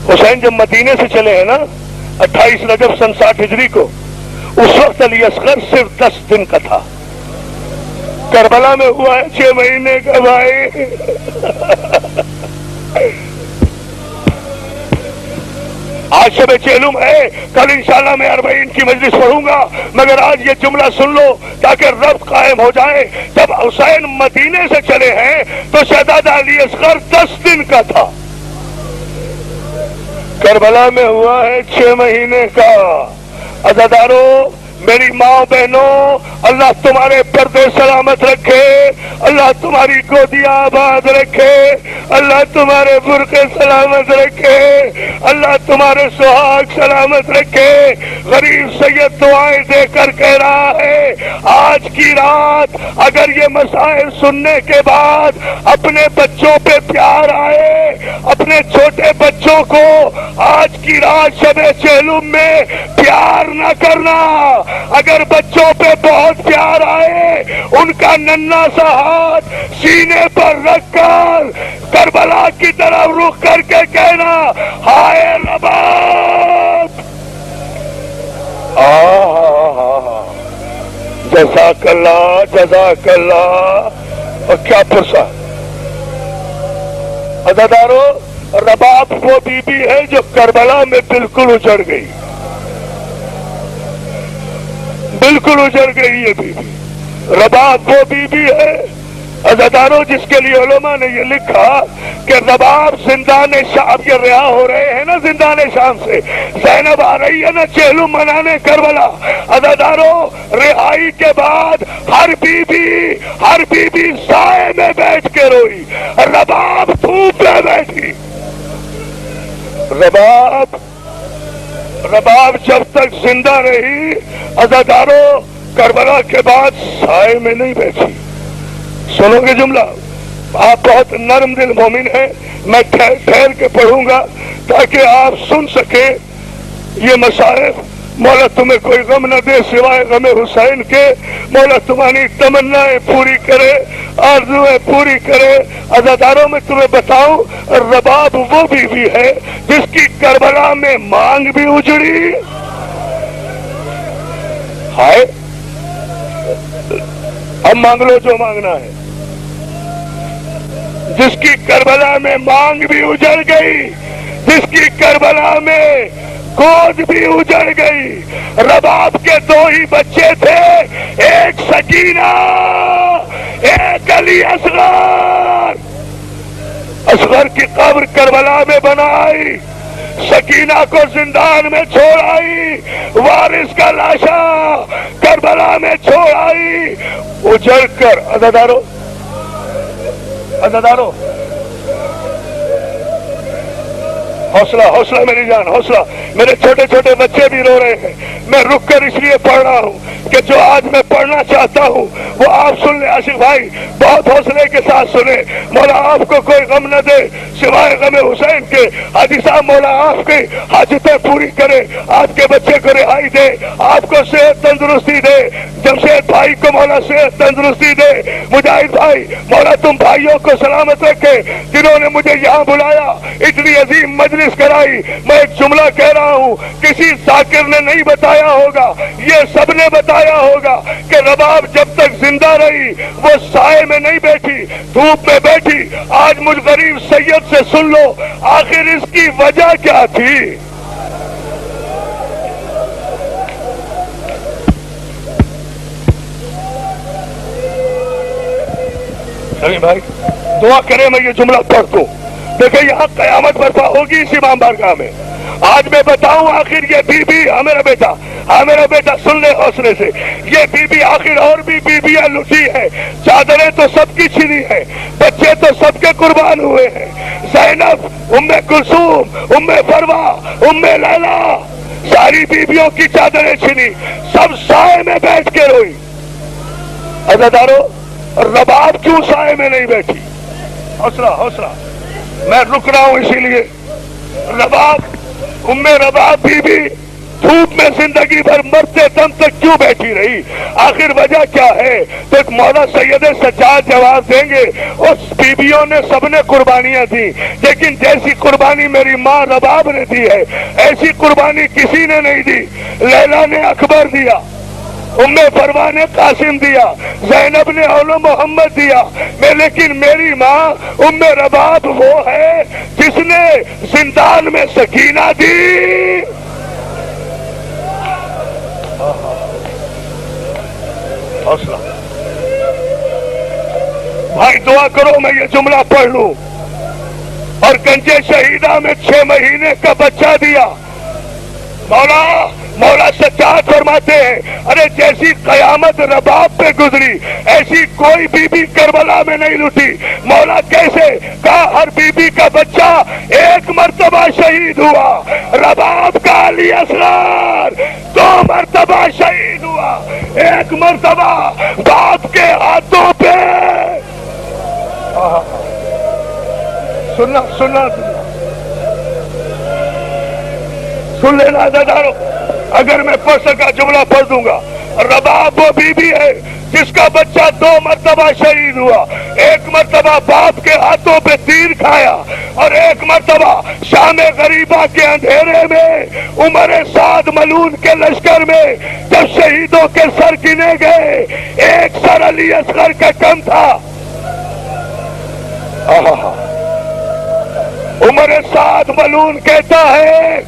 حسین جب مدینے سے چلے ہیں نا 28 رجب سن 60 ہجری کو، اس وقت علی اصغر صرف 10 دن کا تھا، کربلا میں ہوا ہے 6 مہینے کا بھائی۔ آج شب چہلم ہے، کل انشاءاللہ میں 40 کی مجلس پڑھوں گا، مگر آج یہ جملہ سن لو تاکہ ربط قائم ہو جائے۔ جب حسین مدینے سے چلے ہیں تو شہزادہ علی اصغر 10 دن کا تھا، کربلا میں ہوا ہے 6 مہینے کا۔ عزادارو، میری ماں بہنوں، اللہ تمہارے پردے سلامت رکھے، اللہ تمہاری گودیاں آباد رکھے، اللہ تمہارے برقع سلامت رکھے، اللہ تمہارے سہاگ سلامت رکھے۔ غریب سید دعائیں دے کر کہہ رہا ہے، آج کی رات اگر یہ مسائل سننے کے بعد اپنے بچوں پہ پیار آئے، اپنے چھوٹے بچوں کو آج کی رات شب چہلم میں پیار نہ کرنا۔ اگر بچوں پہ بہت پیار آئے، ان کا ننھا سا ہاتھ سینے پر رکھ کر کربلا کی طرف رخ کر کے کہنا، ہائے رباب، جزاک اللہ جزاک اللہ۔ اور کیا پرسا عزادارو، رباب وہ بی بی ہے جو کربلا میں بالکل اجڑ گئی، بالکل اجڑ گئی یہ بی بی۔ رباب وہ بی بی ہے عزادارو جس کے لیے علماء نے یہ لکھا کہ رباب زندان شام، یہ رہا ہو رہے ہیں نا زندان شام سے، زینب آ رہی ہے نا چہلم منانے کربلا، عزادارو رہائی کے بعد ہر بی بی سائے میں بیٹھ کے روئی، رباب دھوپ میں بیٹھی۔ رباب جب تک زندہ رہی عزادارو کربلا کے بعد سائے میں نہیں بیٹھی۔ سنو گے جملہ، آپ بہت نرم دل مومن ہیں، میں ٹھہر کے پڑھوں گا تاکہ آپ سن سکیں یہ مسائل۔ مولا تمہیں کوئی غم نہ دے سوائے غم حسین کے، مولا تمہاری تمنائیں پوری کرے، آرزویں پوری کرے۔ عزاداروں میں تمہیں بتاؤں، رباب وہ بیوی ہے جس کی کربلا میں مانگ بھی اجڑی، ہائے اب مانگ لو جو مانگنا ہے، جس کی کربلا میں مانگ بھی اجڑ گئی، جس کی کربلا میں گود بھی اجڑ گئی۔ رباب کے 2 ہی بچے تھے، ایک سکینہ، ایک علی اصغر۔ اصغر کی قبر کربلا میں بنائی، سکینہ کو زندان میں چھوڑ آئی، وارث کا لاشا کربلا میں چھوڑ آئی، اجڑ کر۔ عزادارو حوصلہ حوصلہ میری جان، حوصلہ۔ میرے چھوٹے چھوٹے بچے بھی رو رہے ہیں، میں رک کر اس لیے پڑھ رہا ہوں کہ جو آج میں پڑھنا چاہتا ہوں وہ آپ سن لیں۔ عاشق بھائی بہت حوصلے کے ساتھ سنیں، مولا آپ کو کوئی غم نہ دے سوائے غم حسین کے۔ حاجی صاحب مولا آپ کی حاجتیں پوری کرے، آپ کے بچے کو رہائی دے، آپ کو صحت تندرستی دے، جمشید بھائی کو مولا صحت تندرستی دے، مجاہد بھائی مولا تم بھائیوں کو سلامت رکھے جنہوں نے مجھے یہاں بلایا، اتنی عظیم مجلس کرائی۔ میں ایک جملہ کہہ رہا ہوں، کسی ذاکر نے نہیں بتایا ہوگا، یہ سب نے بتایا ہوگا کہ رباب جب تک زندہ رہی وہ سائے میں نہیں بیٹھی، دھوپ میں بیٹھی۔ آج مجھ غریب سید سے سن لو آخر اس کی وجہ کیا تھی۔ بھائی دعا کرے میں یہ جملہ پڑھ دوں، دیکھیں یہاں قیامت برپا ہوگی اس امام بارگاہ میں۔ آج میں بتاؤں آخر یہ بی بی، ہاں میرا بیٹا سن لے حوصلے سے، یہ بی بی آخر اور بھی بیویاں لٹی ہے، چادریں تو سب کی چھنی ہے، بچے تو سب کے قربان ہوئے ہیں۔ زینب، ام کلثوم، ام فروا، ام لیلا، ساری بیویوں کی چادریں چھینی، سب سائے میں بیٹھ کے روئی۔ عزادارو، رباب کیوں سائے میں نہیں بیٹھی؟ حوصلہ حوصلہ، میں رک رہا ہوں اسی لیے۔ رباب، رباب بی بی دھوپ میں زندگی بھر مرتے دم تک کیوں بیٹھی رہی؟ آخر وجہ کیا ہے؟ تو ایک مولا سید سجاد جواب دیں گے۔ اس بیویوں نے سب نے قربانیاں دی، لیکن جیسی قربانی میری ماں رباب نے دی ہے ایسی قربانی کسی نے نہیں دی۔ لیلا نے اکبر دیا، فروا نے قاسم دیا، زینب نے اول محمد دیا، لیکن میری ماں رباب وہ ہے جس نے زندان میں سکینہ دی۔ حوصلہ بھائی، دعا کرو میں یہ جملہ پڑھ لوں۔ اور گنجے شہیدہ میں 6 مہینے کا بچہ دیا۔ مولا سجاد فرماتے ہیں، ارے جیسی قیامت رباب پہ گزری ایسی کوئی بی بی کربلا میں نہیں لٹی۔ مولا کیسے؟ کہا ہر بی بی کا بچہ ایک مرتبہ شہید ہوا، رباب کا علی اصغر 2 مرتبہ شہید ہوا، 1 مرتبہ باپ کے ہاتھوں پہ۔ سننا سن لینا عزادارو، اگر میں پڑھ سکا جملہ پڑھ دوں گا۔ رباب وہ بی بی ہے جس کا بچہ 2 مرتبہ شہید ہوا، 1 مرتبہ باپ کے ہاتھوں پہ تیر کھایا، اور 1 مرتبہ شام غریبہ کے اندھیرے میں عمر سعد ملعون کے لشکر میں جب شہیدوں کے سر گنے گئے 1 سر علی اصغر کا کم تھا۔ عمر سعد ملعون کہتا ہے،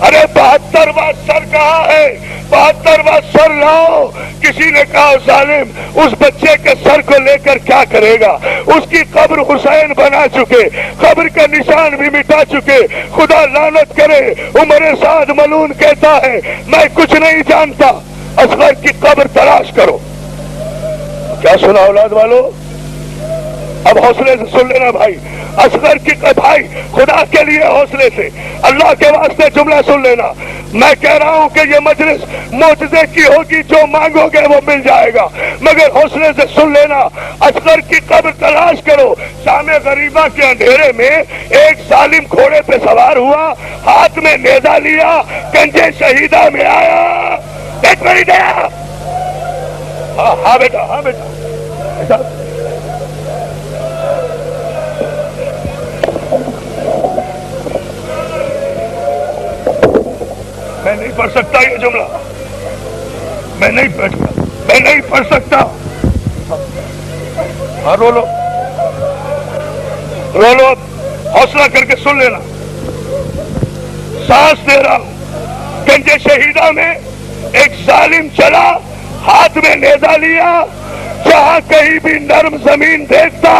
ارے 72واں سر کہاں ہے؟ 72واں سر لاؤ۔ کسی نے کہا ظالم اس بچے کے سر کو لے کر کیا کرے گا؟ اس کی قبر حسین بنا چکے، قبر کا نشان بھی مٹا چکے، خدا لعنت کرے۔ عمر سعد ملعون کہتا ہے، میں کچھ نہیں جانتا، اصغر کی قبر تلاش کرو۔ کیا سنا اولاد والو؟ اب حوصلے سے سن لینا بھائی، اصغر کی بھائی خدا کے لیے حوصلے سے اللہ کے واسطے جملہ سن لینا۔ میں کہہ رہا ہوں کہ یہ مجلس معجزے کی ہوگی، جو مانگو گے وہ مل جائے گا، مگر حوصلے سے سن لینا۔ اصغر کی قبر تلاش کرو۔ شام غریبہ کے اندھیرے میں ایک ظالم گھوڑے پہ سوار ہوا، ہاتھ میں نیزہ لیا، گنجے شہیدہ میں آیا۔ دیکھ میری دیا۔ ہاں بیٹا، ہاں بیٹا۔ میں نہیں پڑھ سکتا یہ جملہ، میں نہیں پڑھ سکتا۔ ہاں رو لو، حوصلہ کر کے سن لینا۔ سانس دے رہا ہوں۔ گنجے شہیدہ میں ایک ظالم چلا، ہاتھ میں نیزہ لیا، جہاں کہیں بھی نرم زمین دیکھتا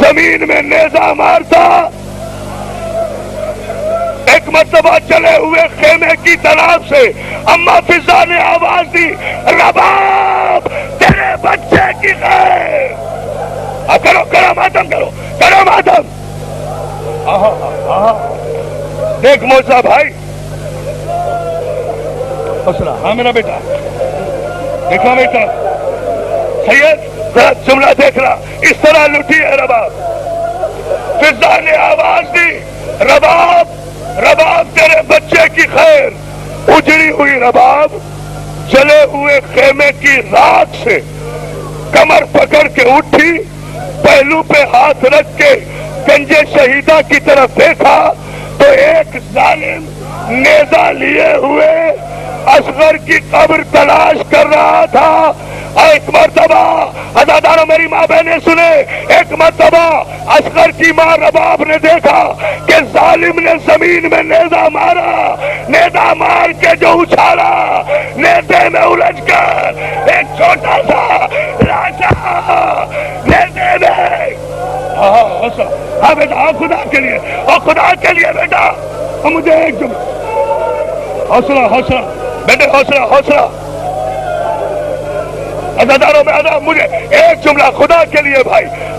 زمین میں نیزہ مارتا۔ ایک مرتبہ چلے ہوئے خیمے کی طرف سے اما فضا نے آواز دی، رباب تیرے بچے کی خیر۔ کرو ماتم، کرو ماتم۔ دیکھ موسیٰ بھائی، حوصلہ۔ ہاں میرا بیٹا، دیکھا بیٹا سید، ذرا جملہ دیکھ رہا، اس طرح لٹی ہے رباب۔ فضا نے آواز دی، رباب تیرے بچے کی خیر۔ اجڑی ہوئی رباب جلے ہوئے خیمے کی راکھ سے کمر پکڑ کے اٹھی، پہلو پہ ہاتھ رکھ کے گنجے شہیدہ کی طرف دیکھا تو ایک ظالم نیزہ لیے ہوئے اصغر کی قبر تلاش کر رہا تھا۔ ایک مرتبہ عزادارو میری ماں بہنیں سنے، ایک مرتبہ اصغر کی ماں رباب نے دیکھا کہ ظالم نے زمین میں نیزہ مارا، نیزہ مار کے جو اچھالا، نیزے میں الجھ کر ایک چھوٹا سا لاشا نیزے میں۔ ہاں بیٹا، خدا کے لیے، اور خدا کے لیے بیٹا مجھے ایک جملہ، حوصلہ بیٹے، حوصلہ۔ عزاداروں میں مجھے ایک جملہ خدا کے لیے بھائی،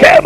6